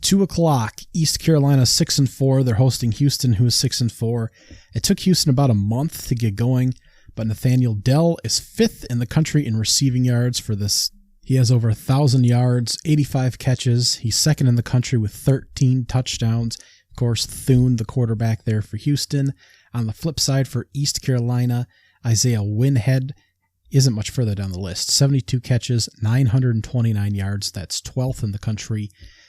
2 o'clock, East Carolina 6-4. They're hosting Houston, who is 6-4. It took Houston about a month to get going, but Nathaniel Dell is 5th in the country in receiving yards for this. He has over 1,000 yards, 85 catches. He's 2nd in the country with 13 touchdowns. Of course, Thune, the quarterback there for Houston. On the flip side for East Carolina, Isaiah Winhead isn't much further down the list. 72 catches, 929 yards. That's 12th in the country.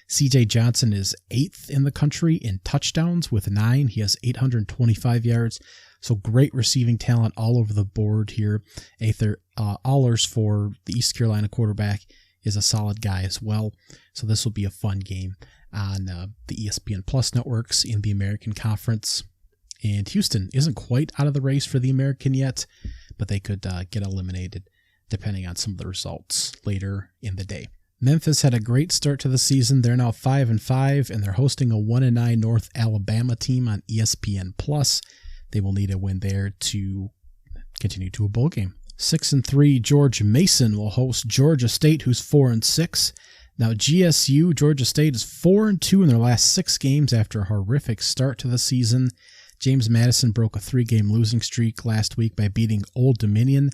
CJ Johnson is 8th in the country in touchdowns with 9. He has 825 yards. So great receiving talent all over the board here. Ather Allers for the East Carolina quarterback is a solid guy as well. So this will be a fun game on the ESPN Plus networks in the American Conference. And Houston isn't quite out of the race for the American yet, but they could get eliminated depending on some of the results later in the day. Memphis had a great start to the season. They're now 5-5, and they're hosting a 1-9 North Alabama team on ESPN Plus. They will need a win there to continue to a bowl game. 6-3, George Mason will host Georgia State, who's 4-6. Now, GSU, Georgia State, is 4-2 in their last 6 games after a horrific start to the season. James Madison broke a 3-game losing streak last week by beating Old Dominion.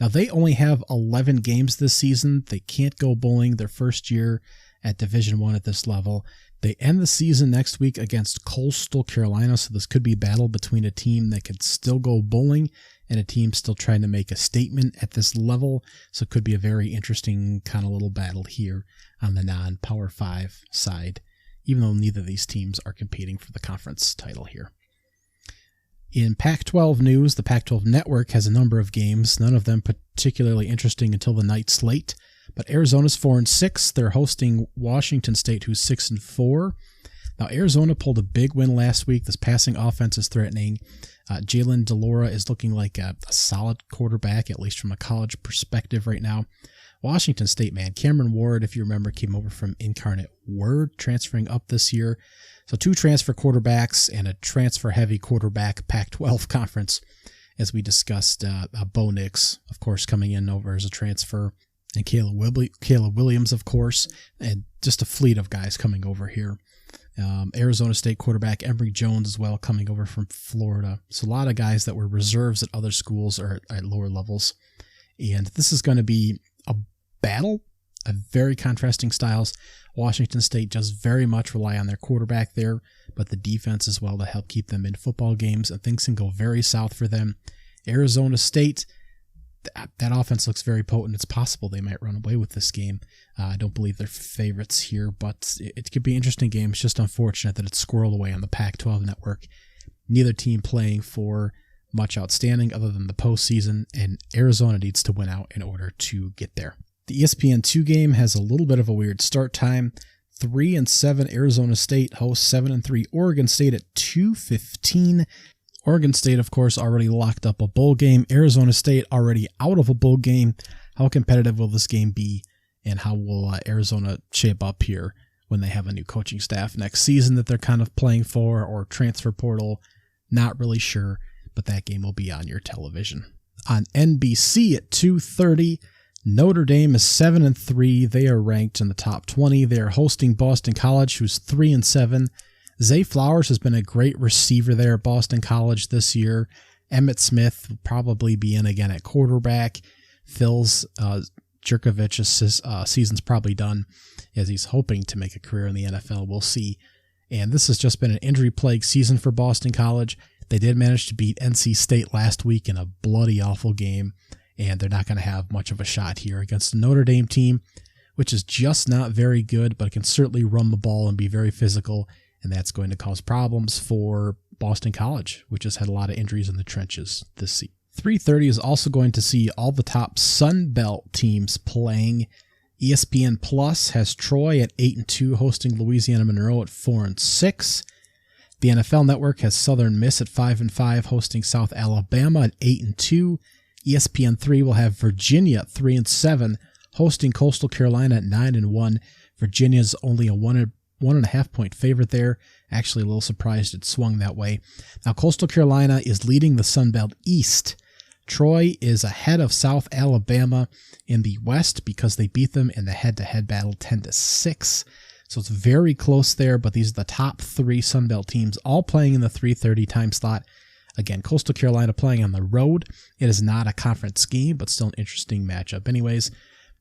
Now, they only have 11 games this season. They can't go bowling their first year at Division I at this level. They end the season next week against Coastal Carolina, so this could be a battle between a team that could still go bowling and a team still trying to make a statement at this level. So it could be a very interesting kind of little battle here on the non-Power 5 side, even though neither of these teams are competing for the conference title here. In Pac-12 news, the Pac-12 network has a number of games, none of them particularly interesting until the night slate. But Arizona's 4-6. They're hosting Washington State, who's 6-4. Now, Arizona pulled a big win last week. This passing offense is threatening. Jalen DeLora is looking like a solid quarterback, at least from a college perspective right now. Washington State, man, Cameron Ward, if you remember, came over from Incarnate Word, transferring up this year. So 2 transfer quarterbacks and a transfer-heavy quarterback Pac-12 conference, as we discussed. Bo Nix, of course, coming in over as a transfer. And Caleb Williams, of course, and just a fleet of guys coming over here. Arizona State quarterback Emory Jones as well, coming over from Florida. So a lot of guys that were reserves at other schools or at lower levels. And this is going to be a battle of very contrasting styles. Washington State does very much rely on their quarterback there, but the defense as well to help keep them in football games, and things can go very south for them. Arizona State, that offense looks very potent. It's possible they might run away with this game. I don't believe they're favorites here, but it could be an interesting game. It's just unfortunate that it's squirreled away on the Pac-12 network. Neither team playing for much outstanding other than the postseason, and Arizona needs to win out in order to get there. The ESPN2 game has a little bit of a weird start time. 3-7 Arizona State hosts 7-3 Oregon State at 2:15. Oregon State, of course, already locked up a bowl game. Arizona State already out of a bowl game. How competitive will this game be, and how will Arizona shape up here when they have a new coaching staff next season that they're kind of playing for, or transfer portal? Not really sure, but that game will be on your television. On NBC at 2:30, Notre Dame is 7-3. They are ranked in the top 20. They are hosting Boston College, who's 3-7. Zay Flowers has been a great receiver there at Boston College this year. Emmitt Smith will probably be in again at quarterback. Phil's Jerkovic's season's probably done, as he's hoping to make a career in the NFL. We'll see. And this has just been an injury-plagued season for Boston College. They did manage to beat NC State last week in a bloody, awful game, and they're not going to have much of a shot here against the Notre Dame team, which is just not very good, but can certainly run the ball and be very physical, and that's going to cause problems for Boston College, which has had a lot of injuries in the trenches this season. 3:30 is also going to see all the top Sun Belt teams playing. ESPN Plus has Troy at 8-2, hosting Louisiana Monroe at 4-6. The NFL Network has Southern Miss at 5-5, hosting South Alabama at 8-2. ESPN3 will have Virginia at 3-7, hosting Coastal Carolina at 9-1. Virginia's only a 1.5 point favorite there. Actually, a little surprised it swung that way. Now, Coastal Carolina is leading the Sun Belt East. Troy is ahead of South Alabama in the West because they beat them in the head-to-head battle 10-6. So it's very close there, but these are the top three Sun Belt teams all playing in the 3:30 time slot. Again, Coastal Carolina playing on the road. It is not a conference game, but still an interesting matchup. Anyways,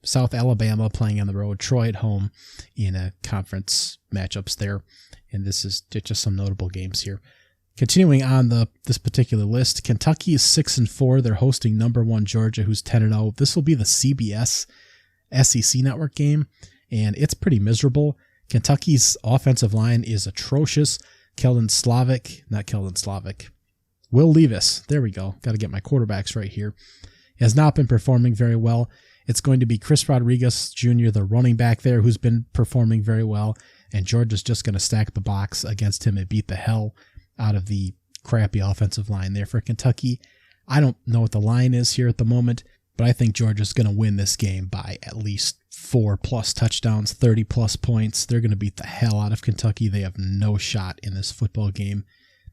South Alabama playing on the road, Troy at home in a conference matchups there. And this is just some notable games here. Continuing on this particular list, Kentucky is 6-4. They're hosting number 1 Georgia, who's 10-0. This will be the CBS SEC Network game, and it's pretty miserable. Kentucky's offensive line is atrocious. Will Levis, there we go. Got to get my quarterbacks right here. Has not been performing very well. It's going to be Chris Rodriguez Jr., the running back there, who's been performing very well, and Georgia's just going to stack the box against him and beat the hell out of the crappy offensive line there for Kentucky. I don't know what the line is here at the moment, but I think Georgia's going to win this game by at least 4+ touchdowns, 30+ points. They're going to beat the hell out of Kentucky. They have no shot in this football game.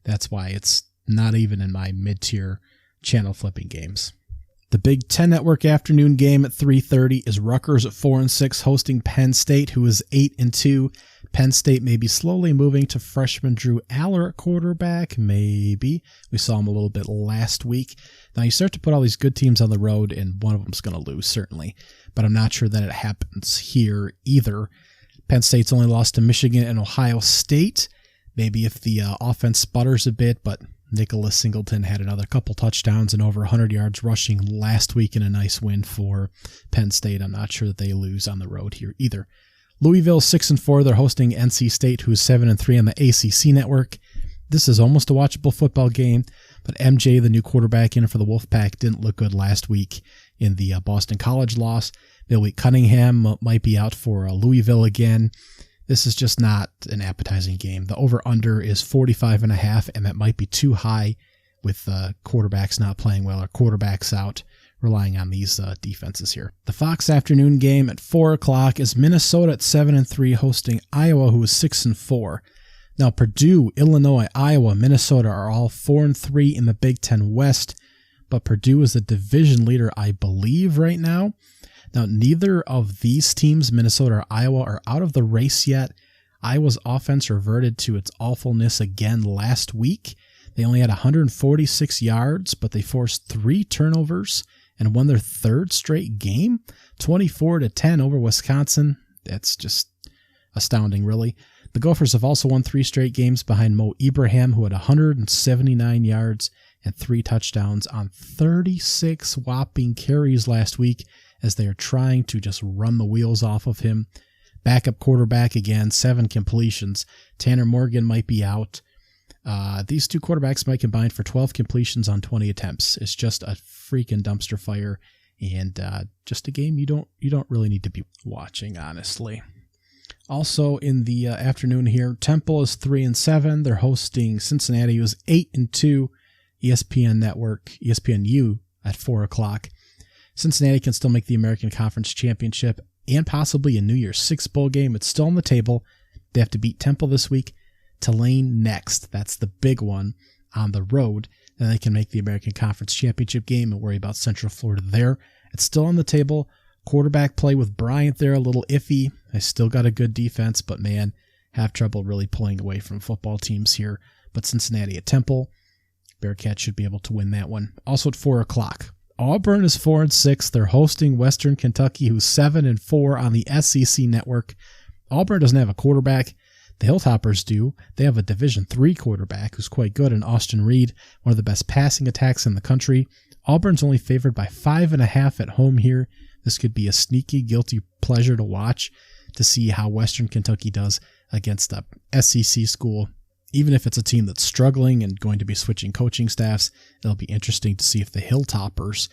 That's why it's not even in my mid-tier channel flipping games. The Big Ten Network afternoon game at 3:30 is Rutgers at 4-6, hosting Penn State, who is 8-2. Penn State may be slowly moving to freshman Drew Aller at quarterback. Maybe. We saw him a little bit last week. Now you start to put all these good teams on the road, and one of them's going to lose, certainly. But I'm not sure that it happens here either. Penn State's only lost to Michigan and Ohio State. Maybe if the offense sputters a bit, but Nicholas Singleton had another couple touchdowns and over 100 yards rushing last week in a nice win for Penn State. I'm not sure that they lose on the road here either. Louisville 6-4. They're hosting NC State, who's 7-3 on the ACC network. This is almost a watchable football game, but MJ, the new quarterback in for the Wolfpack, didn't look good last week in the Boston College loss. Billy Cunningham might be out for Louisville again. This is just not an appetizing game. The over-under is 45.5, and that might be too high with quarterbacks not playing well or quarterbacks out, relying on these defenses here. The Fox afternoon game at 4 o'clock is Minnesota at 7-3, hosting Iowa, who is 6-4. Now, Purdue, Illinois, Iowa, Minnesota are all 4-3 in the Big Ten West, but Purdue is the division leader, I believe, right now. Now, neither of these teams, Minnesota or Iowa, are out of the race yet. Iowa's offense reverted to its awfulness again last week. They only had 146 yards, but they forced 3 turnovers and won their 3rd straight game, 24-10 over Wisconsin. That's just astounding, really. The Gophers have also won 3 straight games behind Mo Ibrahim, who had 179 yards and 3 touchdowns on 36 whopping carries last week, as they are trying to just run the wheels off of him. Backup quarterback again, 7 completions. Tanner Morgan might be out. These 2 quarterbacks might combine for 12 completions on 20 attempts. It's just a freaking dumpster fire, and just a game you don't really need to be watching, honestly. Also in the afternoon here, Temple is 3-7. They're hosting Cincinnati, who is 8-2. ESPN Network, ESPNU at 4 o'clock. Cincinnati can still make the American Conference Championship and possibly a New Year's Six bowl game. It's still on the table. They have to beat Temple this week. Tulane next. That's the big one on the road. Then they can make the American Conference Championship game and worry about Central Florida there. It's still on the table. Quarterback play with Bryant there, a little iffy. I still got a good defense, but man, have trouble really pulling away from football teams here. But Cincinnati at Temple, Bearcats should be able to win that one. Also at 4 o'clock. Auburn is 4-6. They're hosting Western Kentucky, who's 7-4 on the SEC network. Auburn doesn't have a quarterback. The Hilltoppers do. They have a Division III quarterback who's quite good in Austin Reed, one of the best passing attacks in the country. Auburn's only favored by 5.5 at home here. This could be a sneaky, guilty pleasure to watch to see how Western Kentucky does against a SEC school. Even if it's a team that's struggling and going to be switching coaching staffs, it'll be interesting to see if the Hilltoppers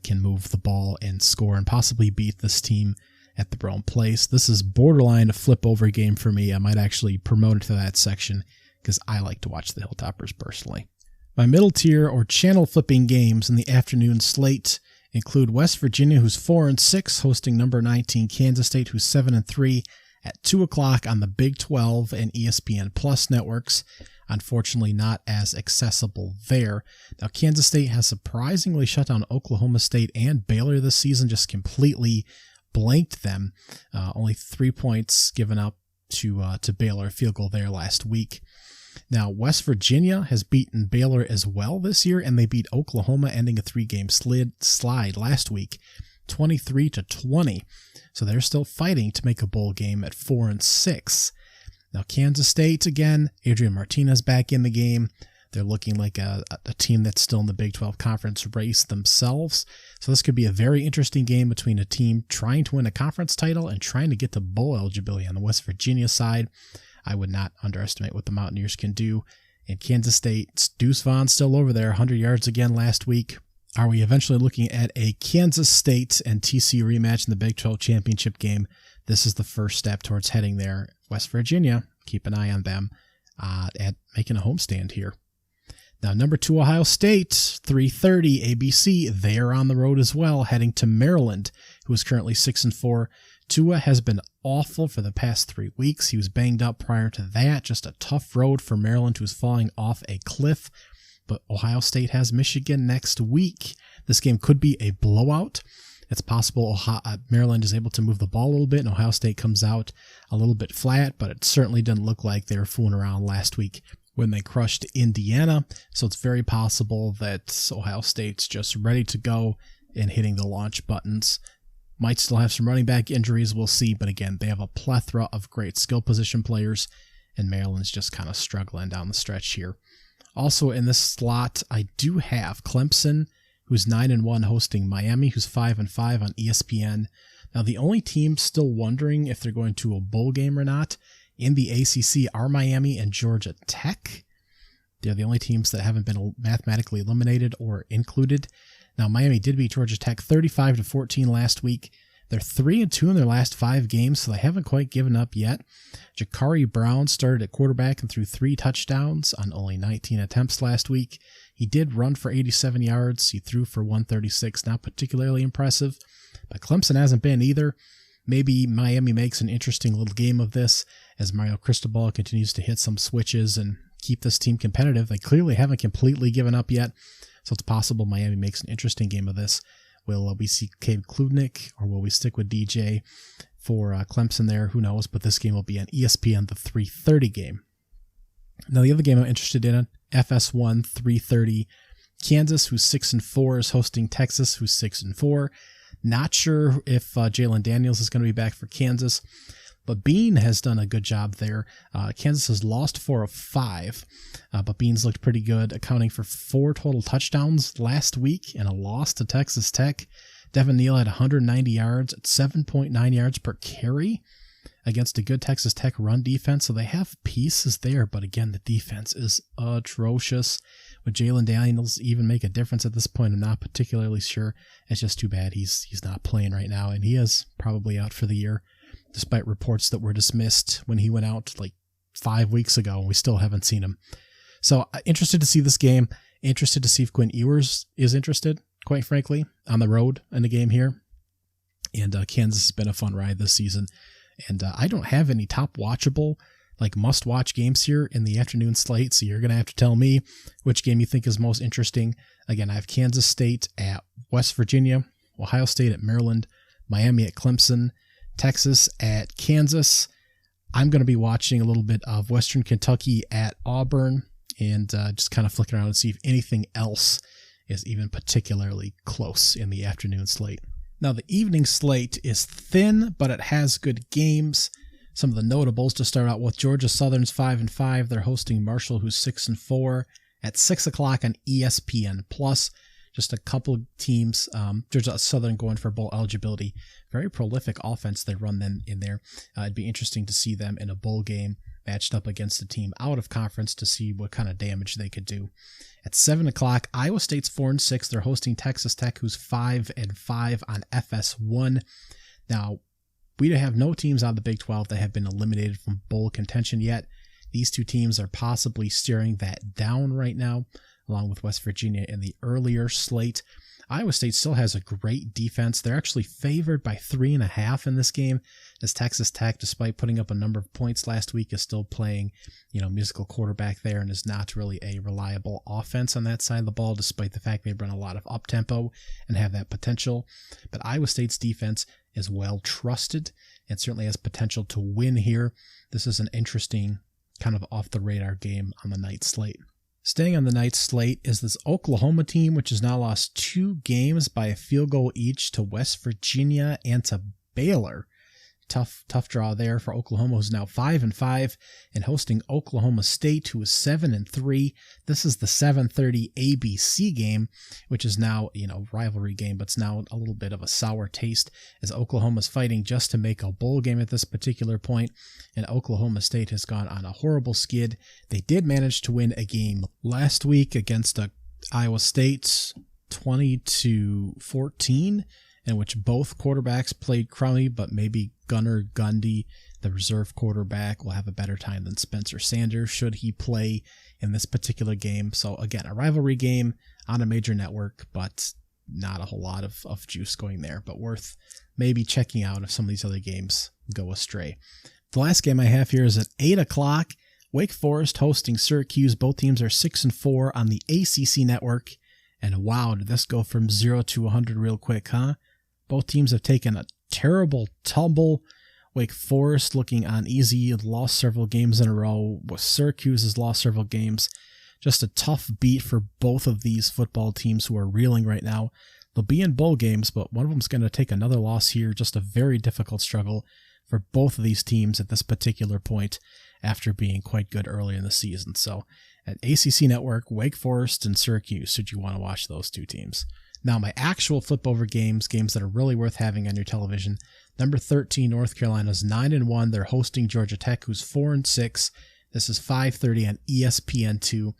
can move the ball and score and possibly beat this team at their own place. This is borderline a flip-over game for me. I might actually promote it to that section because I like to watch the Hilltoppers personally. My middle tier or channel flipping games in the afternoon slate include West Virginia, who's 4-6, hosting number 19 Kansas State, who's 7-3, at 2 o'clock on the Big 12 and ESPN Plus networks. Unfortunately, not as accessible there. Now, Kansas State has surprisingly shut down Oklahoma State and Baylor this season, just completely blanked them. Only 3 points given up to Baylor, a field goal there last week. Now, West Virginia has beaten Baylor as well this year, and they beat Oklahoma, ending a 3-game slide last week, 23-20. So they're still fighting to make a bowl game at 4-6. Now, Kansas State, again, Adrian Martinez back in the game. They're looking like a team that's still in the Big 12 conference race themselves. So this could be a very interesting game between a team trying to win a conference title and trying to get to bowl eligibility on the West Virginia side. I would not underestimate what the Mountaineers can do. And Kansas State, Deuce Vaughn's still over there, 100 yards again last week. Are we eventually looking at a Kansas State and TCU rematch in the Big 12 championship game? This is the first step towards heading there. West Virginia, keep an eye on them at making a homestand here. Now, number 2, Ohio State, 3:30 ABC. They are on the road as well, heading to Maryland, who is currently 6-4. Tua has been awful for the past 3 weeks. He was banged up prior to that. Just a tough road for Maryland, who's falling off a cliff. But Ohio State has Michigan next week. This game could be a blowout. It's possible Maryland is able to move the ball a little bit, and Ohio State comes out a little bit flat, but it certainly didn't look like they were fooling around last week when they crushed Indiana. So it's very possible that Ohio State's just ready to go and hitting the launch buttons. Might still have some running back injuries, we'll see. But again, they have a plethora of great skill position players, and Maryland's just kind of struggling down the stretch here. Also in this slot, I do have Clemson, who's 9-1, hosting Miami, who's 5-5 on ESPN. Now, the only team still wondering if they're going to a bowl game or not in the ACC are Miami and Georgia Tech. They're the only teams that haven't been mathematically eliminated or included. Now, Miami did beat Georgia Tech 35-14 last week. They're 3-2 in their last 5 games, so they haven't quite given up yet. Ja'Carri Brown started at quarterback and threw 3 touchdowns on only 19 attempts last week. He did run for 87 yards. He threw for 136, not particularly impressive. But Clemson hasn't been either. Maybe Miami makes an interesting little game of this as Mario Cristobal continues to hit some switches and keep this team competitive. They clearly haven't completely given up yet, so it's possible Miami makes an interesting game of this. Will we see Cade Klubnik, or will we stick with DJ for Clemson there? Who knows, but this game will be on ESPN, the 3:30 game. Now, the other game I'm interested in, FS1, 3:30. Kansas, who's 6-4, is hosting Texas, who's 6-4. Not sure if Jalen Daniels is going to be back for Kansas, but Bean has done a good job there. Kansas has lost 4 of 5, but Bean's looked pretty good, accounting for 4 total touchdowns last week and a loss to Texas Tech. Devin Neal had 190 yards at 7.9 yards per carry against a good Texas Tech run defense, so they have pieces there, but again, the defense is atrocious. Would Jalen Daniels even make a difference at this point? I'm not particularly sure. It's just too bad he's not playing right now, and he is probably out for the year, despite reports that were dismissed when he went out like 5 weeks ago, and we still haven't seen him. So interested to see this game. Interested to see if Quinn Ewers is interested, quite frankly, on the road in the game here. And Kansas has been a fun ride this season. And I don't have any top watchable, like must-watch games here in the afternoon slate, so you're going to have to tell me which game you think is most interesting. Again, I have Kansas State at West Virginia, Ohio State at Maryland, Miami at Clemson, Texas at Kansas. I'm going to be watching a little bit of Western Kentucky at Auburn, and just kind of flicking around and see if anything else is even particularly close in the afternoon slate. Now, the evening slate is thin, but it has good games. Some of the notables to start out with: Georgia Southern's 5-5. They're hosting Marshall, who's 6-4, at 6 o'clock on ESPN+. Just a couple of teams. Georgia Southern going for bowl eligibility. Very prolific offense they run then in there. It'd be interesting to see them in a bowl game matched up against a team out of conference to see what kind of damage they could do. At 7 o'clock, Iowa State's 4-6. They're hosting Texas Tech, who's 5-5 on FS1. Now, we have no teams out of the Big 12 that have been eliminated from bowl contention yet. These two teams are possibly steering that down right now, along with West Virginia in the earlier slate. Iowa State still has a great defense. They're actually favored by 3.5 in this game, as Texas Tech, despite putting up a number of points last week, is still playing, musical quarterback there and is not really a reliable offense on that side of the ball, despite the fact they run a lot of up-tempo and have that potential. But Iowa State's defense is well trusted and certainly has potential to win here. This is an interesting kind of off-the-radar game on the night slate. Staying on the night slate is this Oklahoma team, which has now lost 2 games by a field goal each to West Virginia and to Baylor. Tough draw there for Oklahoma, who's now 5-5, and hosting Oklahoma State, who is 7-3. This is the 7:30 ABC game, which is now, rivalry game, but it's now a little bit of a sour taste, as Oklahoma's fighting just to make a bowl game at this particular point, and Oklahoma State has gone on a horrible skid. They did manage to win a game last week against Iowa State, 20-14, in which both quarterbacks played crummy, but maybe Gunnar Gundy, the reserve quarterback, will have a better time than Spencer Sanders should he play in this particular game. So again, a rivalry game on a major network, but not a whole lot of juice going there, but worth maybe checking out if some of these other games go astray. The last game I have here is at 8 o'clock. Wake Forest hosting Syracuse. Both teams are 6-4 on the ACC network. And wow, did this go from 0 to 100 real quick, huh? Both teams have taken a terrible tumble. Wake Forest looking uneasy, lost several games in a row. Syracuse has lost several games. Just a tough beat for both of these football teams who are reeling right now. They'll be in bowl games, but one of them's going to take another loss here. Just a very difficult struggle for both of these teams at this particular point after being quite good early in the season. So at ACC Network, Wake Forest and Syracuse, should you want to watch those two teams. Now, my actual flip over games that are really worth having on your television. Number 13, North Carolina's 9-1. They're hosting Georgia Tech, who's 4-6. This is 5:30 on ESPN2.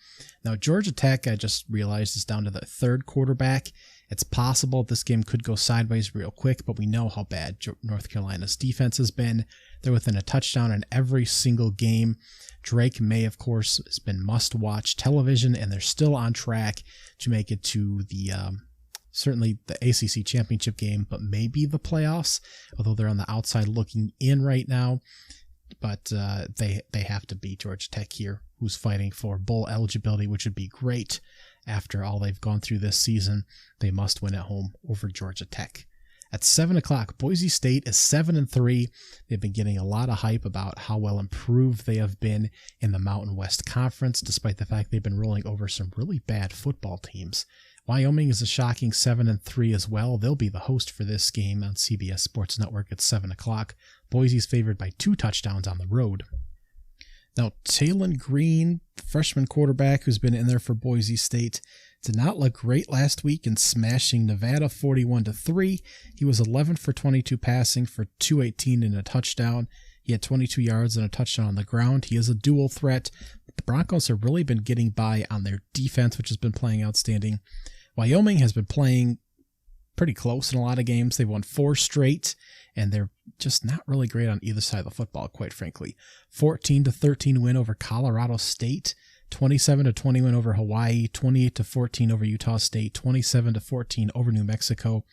Now, Georgia Tech, I just realized, is down to the third quarterback. It's possible this game could go sideways real quick, but we know how bad North Carolina's defense has been. They're within a touchdown in every single game. Drake May, of course, has been must-watch television, and they're still on track to make it to the certainly the ACC championship game, but maybe the playoffs, although they're on the outside looking in right now. But they have to beat Georgia Tech here, who's fighting for bowl eligibility, which would be great. After all they've gone through this season, they must win at home over Georgia Tech. At 7 o'clock, Boise State is 7-3. They've been getting a lot of hype about how well improved they have been in the Mountain West Conference, despite the fact they've been rolling over some really bad football teams. Wyoming is a shocking 7-3 as well. They'll be the host for this game on CBS Sports Network at 7 o'clock. Boise's favored by 2 touchdowns on the road. Now, Talon Green, freshman quarterback who's been in there for Boise State, did not look great last week in smashing Nevada 41-3. He was 11 for 22 passing for 218 and a touchdown. He had 22 yards and a touchdown on the ground. He is a dual threat. The Broncos have really been getting by on their defense, which has been playing outstanding. Wyoming has been playing pretty close in a lot of games. They've won 4 straight, and they're just not really great on either side of the football, quite frankly. 14-13 win over Colorado State. 27-20 win over Hawaii, 28-14 over Utah State, 27-14 over New Mexico.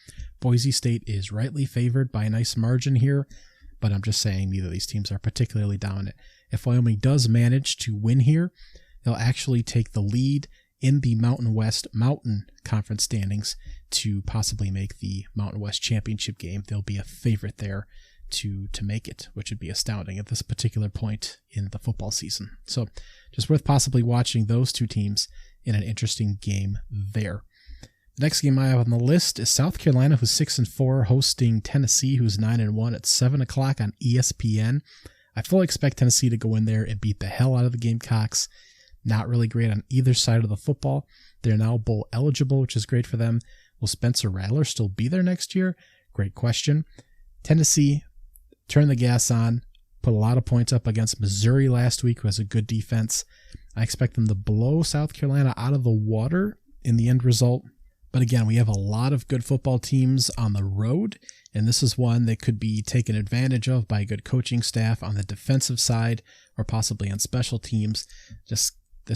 Boise State is rightly favored by a nice margin here, but I'm just saying neither of these teams are particularly dominant. If Wyoming does manage to win here, they'll actually take the lead in the Mountain West Mountain Conference standings to possibly make the Mountain West Championship game. They'll be a favorite there to make it, which would be astounding at this particular point in the football season. So just worth possibly watching those two teams in an interesting game there. The next game I have on the list is South Carolina, who's 6-4, hosting Tennessee, who's 9-1 at 7 o'clock on ESPN. I fully expect Tennessee to go in there and beat the hell out of the Gamecocks. Not really great on either side of the football. They're now bowl eligible, which is great for them. Will Spencer Rattler still be there next year? Great question. Tennessee turned the gas on, put a lot of points up against Missouri last week, who has a good defense. I expect them to blow South Carolina out of the water in the end result. But again, we have a lot of good football teams on the road, and this is one that could be taken advantage of by a good coaching staff on the defensive side or possibly on special teams. This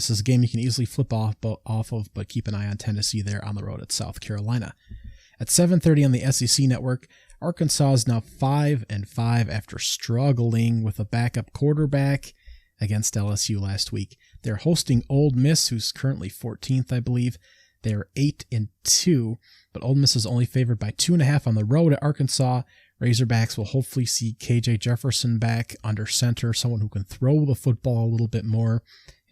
is a game you can easily flip off of, but keep an eye on Tennessee there on the road at South Carolina. At 7:30 on the SEC Network, Arkansas is now 5-5 after struggling with a backup quarterback against LSU last week. They're hosting Ole Miss, who's currently 14th, I believe. They're 8-2, but Ole Miss is only favored by 2.5 on the road at Arkansas. Razorbacks will hopefully see KJ Jefferson back under center, someone who can throw the football a little bit more.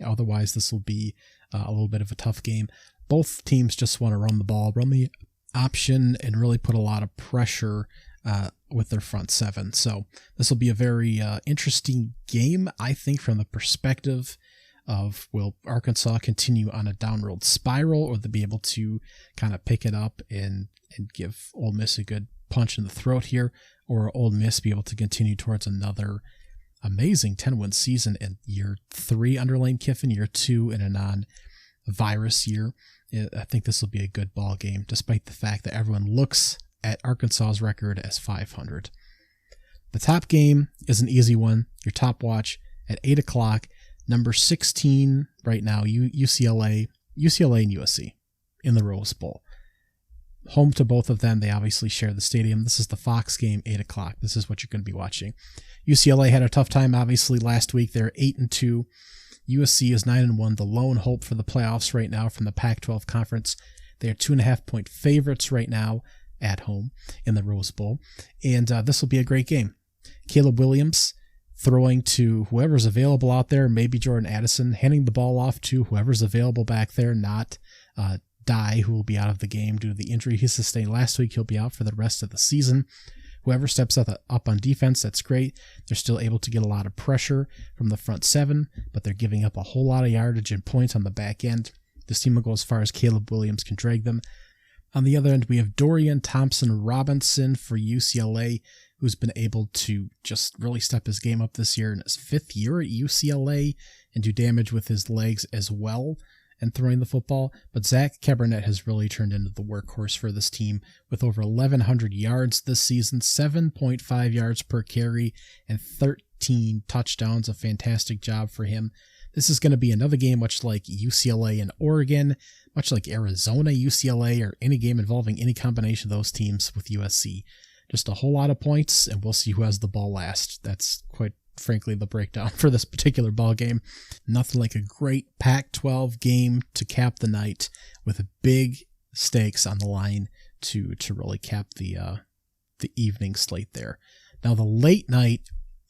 Otherwise, this will be a little bit of a tough game. Both teams just want to run the ball, run the option, and really put a lot of pressure with their front seven. So this will be a very interesting game, I think, from the perspective of will Arkansas continue on a downward spiral, or they'll be able to kind of pick it up and give Ole Miss a good punch in the throat here, or Ole Miss be able to continue towards another amazing 10-win season in year 3 under Lane Kiffin, year 2 in a non-virus year. I think this will be a good ball game, despite the fact that everyone looks at Arkansas's record as 500. The top game is an easy one. Your top watch at 8 o'clock. Number 16 right now, UCLA and USC in the Rose Bowl. Home to both of them. They obviously share the stadium. This is the Fox game, 8 o'clock. This is what you're going to be watching. UCLA had a tough time, obviously, last week. They're 8-2. USC is 9-1, the lone hope for the playoffs right now from the Pac-12 conference. They are 2.5-point favorites right now at home in the Rose Bowl. And this will be a great game. Caleb Williams throwing to whoever's available out there, maybe Jordan Addison, handing the ball off to whoever's available back there, not Dye, who will be out of the game due to the injury he sustained last week. He'll be out for the rest of the season. Whoever steps up on defense, that's great. They're still able to get a lot of pressure from the front seven, but they're giving up a whole lot of yardage and points on the back end. This team will go as far as Caleb Williams can drag them. On the other end, we have Dorian Thompson-Robinson for UCLA, who's been able to just really step his game up this year in his 5th year at UCLA and do damage with his legs as well and throwing the football. But Zach Cabernet has really turned into the workhorse for this team with over 1,100 yards this season, 7.5 yards per carry, and 13 touchdowns. A fantastic job for him. This is going to be another game much like UCLA and Oregon, much like Arizona, UCLA, or any game involving any combination of those teams with USC. Just a whole lot of points, and we'll see who has the ball last. That's quite frankly the breakdown for this particular ball game. Nothing like a great Pac-12 game to cap the night with big stakes on the line to really cap the evening slate there. Now the late night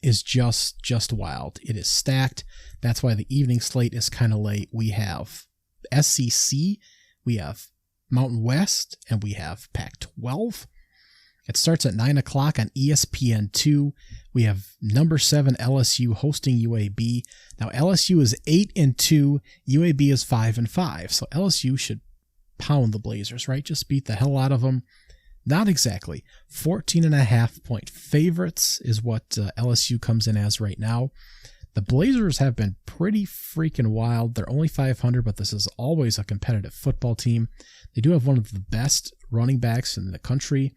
is just wild. It is stacked. That's why the evening slate is kind of late. We have SEC, we have Mountain West, and we have Pac-12. It starts at 9 o'clock on ESPN2. We have number 7 LSU hosting UAB. Now LSU is 8-2. UAB is 5-5. So LSU should pound the Blazers, right? Just beat the hell out of them. Not exactly. 14.5-point favorites is what LSU comes in as right now. The Blazers have been pretty freaking wild. They're only 500, but this is always a competitive football team. They do have one of the best running backs in the country.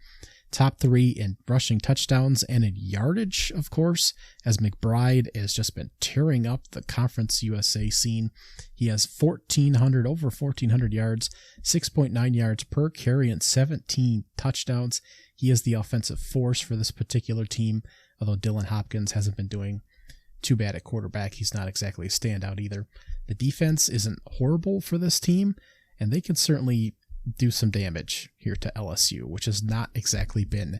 top 3 in rushing touchdowns and in yardage, of course, as McBride has just been tearing up the Conference USA scene. He has over 1,400 yards, 6.9 yards per carry, and 17 touchdowns. He is the offensive force for this particular team, although Dylan Hopkins hasn't been doing too bad at quarterback. He's not exactly a standout either. The defense isn't horrible for this team, and they can certainly do some damage here to LSU, which has not exactly been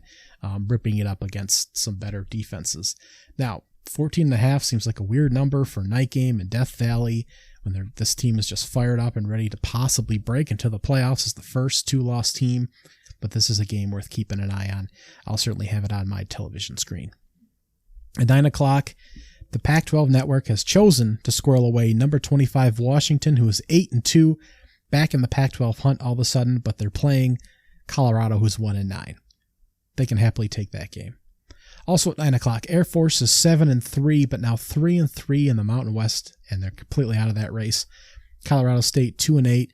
ripping it up against some better defenses. Now, 14.5 seems like a weird number for night game in Death Valley when this team is just fired up and ready to possibly break into the playoffs as the first 2-loss team, but this is a game worth keeping an eye on. I'll certainly have it on my television screen. At 9 o'clock, the Pac-12 network has chosen to squirrel away number 25 Washington, who is 8-2, back in the Pac-12 hunt all of a sudden, but they're playing Colorado, who's 1-9. They can happily take that game. Also at 9 o'clock, Air Force is 7-3, but now 3-3 in the Mountain West, and they're completely out of that race. Colorado State 2-8,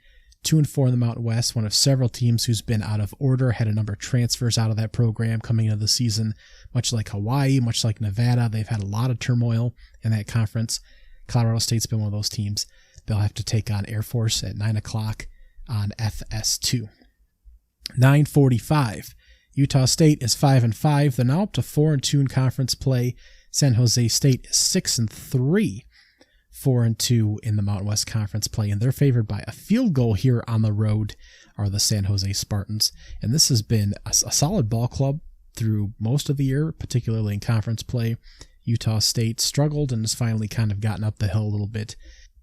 2-4 in the Mountain West, one of several teams who's been out of order, had a number of transfers out of that program coming into the season, much like Hawaii, much like Nevada. They've had a lot of turmoil in that conference. Colorado State's been one of those teams. They'll have to take on Air Force at 9 o'clock on FS2. 9:45. Utah State is 5-5. They're now up to 4-2 in conference play. San Jose State is 6-3, 4-2 in the Mountain West Conference play, and they're favored by a field goal here on the road, are the San Jose Spartans. And this has been a solid ball club through most of the year, particularly in conference play. Utah State struggled and has finally kind of gotten up the hill a little bit,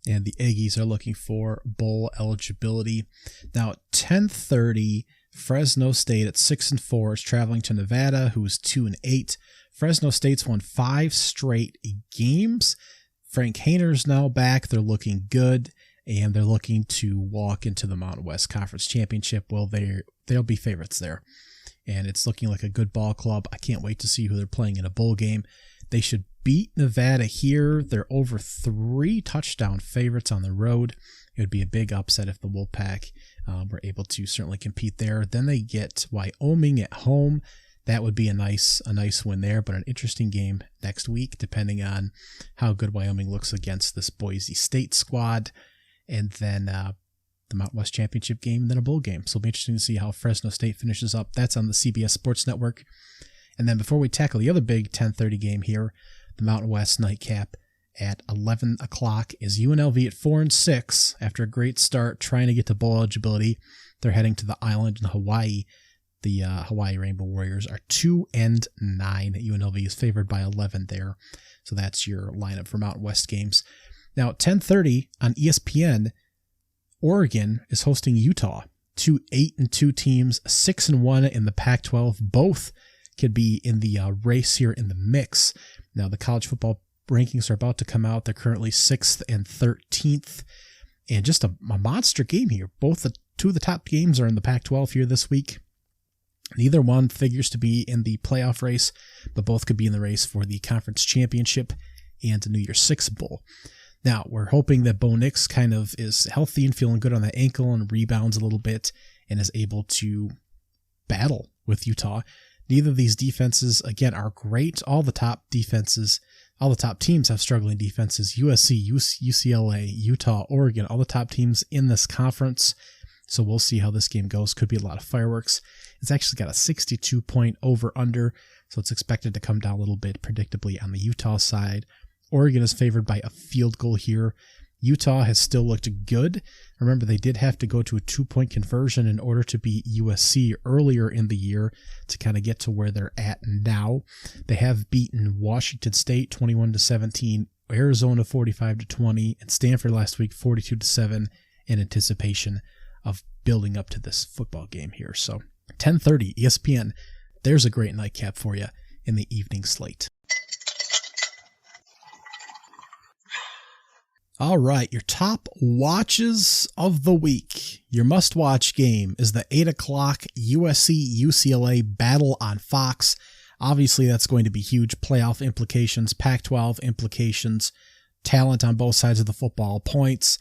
and the Aggies are looking for bowl eligibility. Now at 10:30, Fresno State at 6-4 is traveling to Nevada, who's 2-8. Fresno State's won 5 straight games. Frank Hayner's now back. They're looking good, and they're looking to walk into the Mountain West Conference Championship. Well, they'll be favorites there, and it's looking like a good ball club. I can't wait to see who they're playing in a bowl game. They should beat Nevada here. They're over 3 touchdown favorites on the road. It would be a big upset if the Wolfpack were able to certainly compete there. Then they get Wyoming at home. That would be a nice win there, but an interesting game next week, depending on how good Wyoming looks against this Boise State squad. And then the Mountain West Championship game, and then a bowl game. So it'll be interesting to see how Fresno State finishes up. That's on the CBS Sports Network. And then before we tackle the other big 10:30 game here, the Mountain West nightcap at 11 o'clock is UNLV at 4-6 after a great start trying to get to bowl eligibility. They're heading to the island in Hawaii. The Hawaii Rainbow Warriors are 2-9. UNLV is favored by 11 there. So that's your lineup for Mountain West games. Now at 10:30 on ESPN, Oregon is hosting Utah. 2 8-2 teams, 6-1 in the Pac-12. Both could be in the race here in the mix. Now the college football rankings are about to come out. They're currently 6th and 13th. And just a monster game here. Two of the top games are in the Pac-12 here this week. Neither one figures to be in the playoff race, but both could be in the race for the conference championship and the New Year's Six Bowl. Now, we're hoping that Bo Nix kind of is healthy and feeling good on that ankle and rebounds a little bit and is able to battle with Utah. Neither of these defenses, again, are great. All the top defenses, all the top teams have struggling defenses. USC, UCLA, Utah, Oregon, all the top teams in this conference. So we'll see how this game goes. Could be a lot of fireworks. It's actually got a 62-point over-under, so it's expected to come down a little bit predictably on the Utah side. Oregon is favored by a field goal here. Utah has still looked good. Remember, they did have to go to a 2-point conversion in order to beat USC earlier in the year to kind of get to where they're at now. They have beaten Washington State 21-17, Arizona 45-20, and Stanford last week 42-7 in anticipation of building up to this football game here. So 10:30 ESPN. There's a great nightcap for you in the evening slate. All right, your top watches of the week. Your must-watch game is the 8 o'clock USC-UCLA battle on Fox. Obviously, that's going to be huge playoff implications, Pac-12 implications, talent on both sides of the football, points.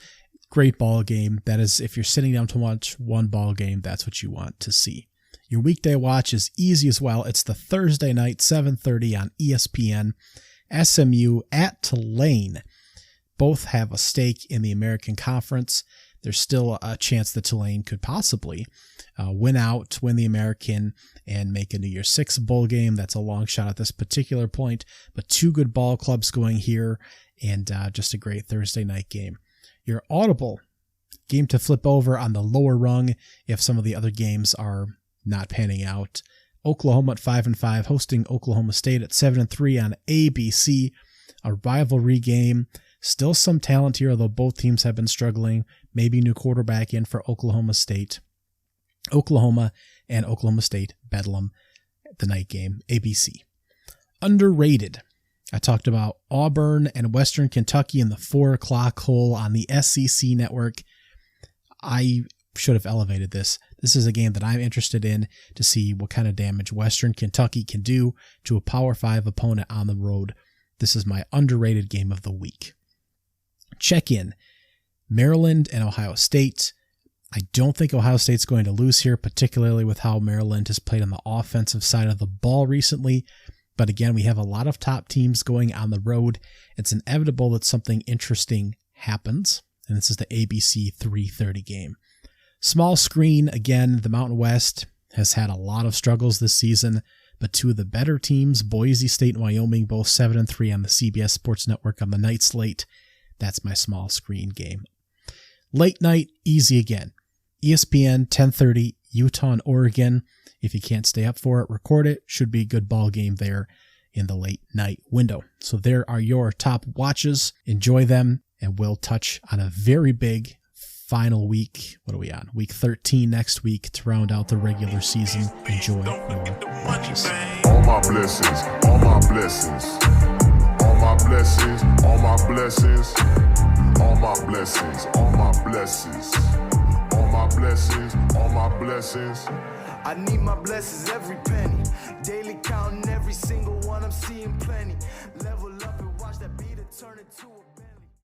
Great ball game. That is, if you're sitting down to watch one ball game, that's what you want to see. Your weekday watch is easy as well. It's the Thursday night, 7:30 on ESPN. SMU at Tulane. Both have a stake in the American Conference. There's still a chance that Tulane could possibly win the American and make a New Year's Six bowl game. That's a long shot at this particular point, but two good ball clubs going here, and just a great Thursday night game. Your audible game to flip over on the lower rung if some of the other games are not panning out. Oklahoma at 5-5, hosting Oklahoma State at 7-3 on ABC. A rivalry game. Still some talent here, although both teams have been struggling. Maybe new quarterback in for Oklahoma State. Oklahoma and Oklahoma State, Bedlam, the night game, ABC. Underrated. I talked about Auburn and Western Kentucky in the 4 o'clock hole on the SEC network. I should have elevated this. This is a game that I'm interested in to see what kind of damage Western Kentucky can do to a Power 5 opponent on the road. This is my underrated game of the week. Check in. Maryland and Ohio State. I don't think Ohio State's going to lose here, particularly with how Maryland has played on the offensive side of the ball recently. But again, we have a lot of top teams going on the road. It's inevitable that something interesting happens. And this is the ABC 3:30 game. Small screen, again, the Mountain West has had a lot of struggles this season, but two of the better teams, Boise State and Wyoming, both 7-3 on the CBS Sports Network on the night slate. That's my small screen game. Late night, easy again. ESPN, 10:30, Utah and Oregon. If you can't stay up for it, record it. Should be a good ball game there in the late night window. So there are your top watches. Enjoy them, and we'll touch on a very big final week. What are we on? Week 13 next week to round out the regular season. Enjoy your watches. All my blessings, all my blessings, all my blessings, all my blessings, all my blessings, all my blessings, all my blessings, all my blessings. I need my blessings every penny. Daily counting every single one, I'm seeing plenty. Level up and watch that beat turn into a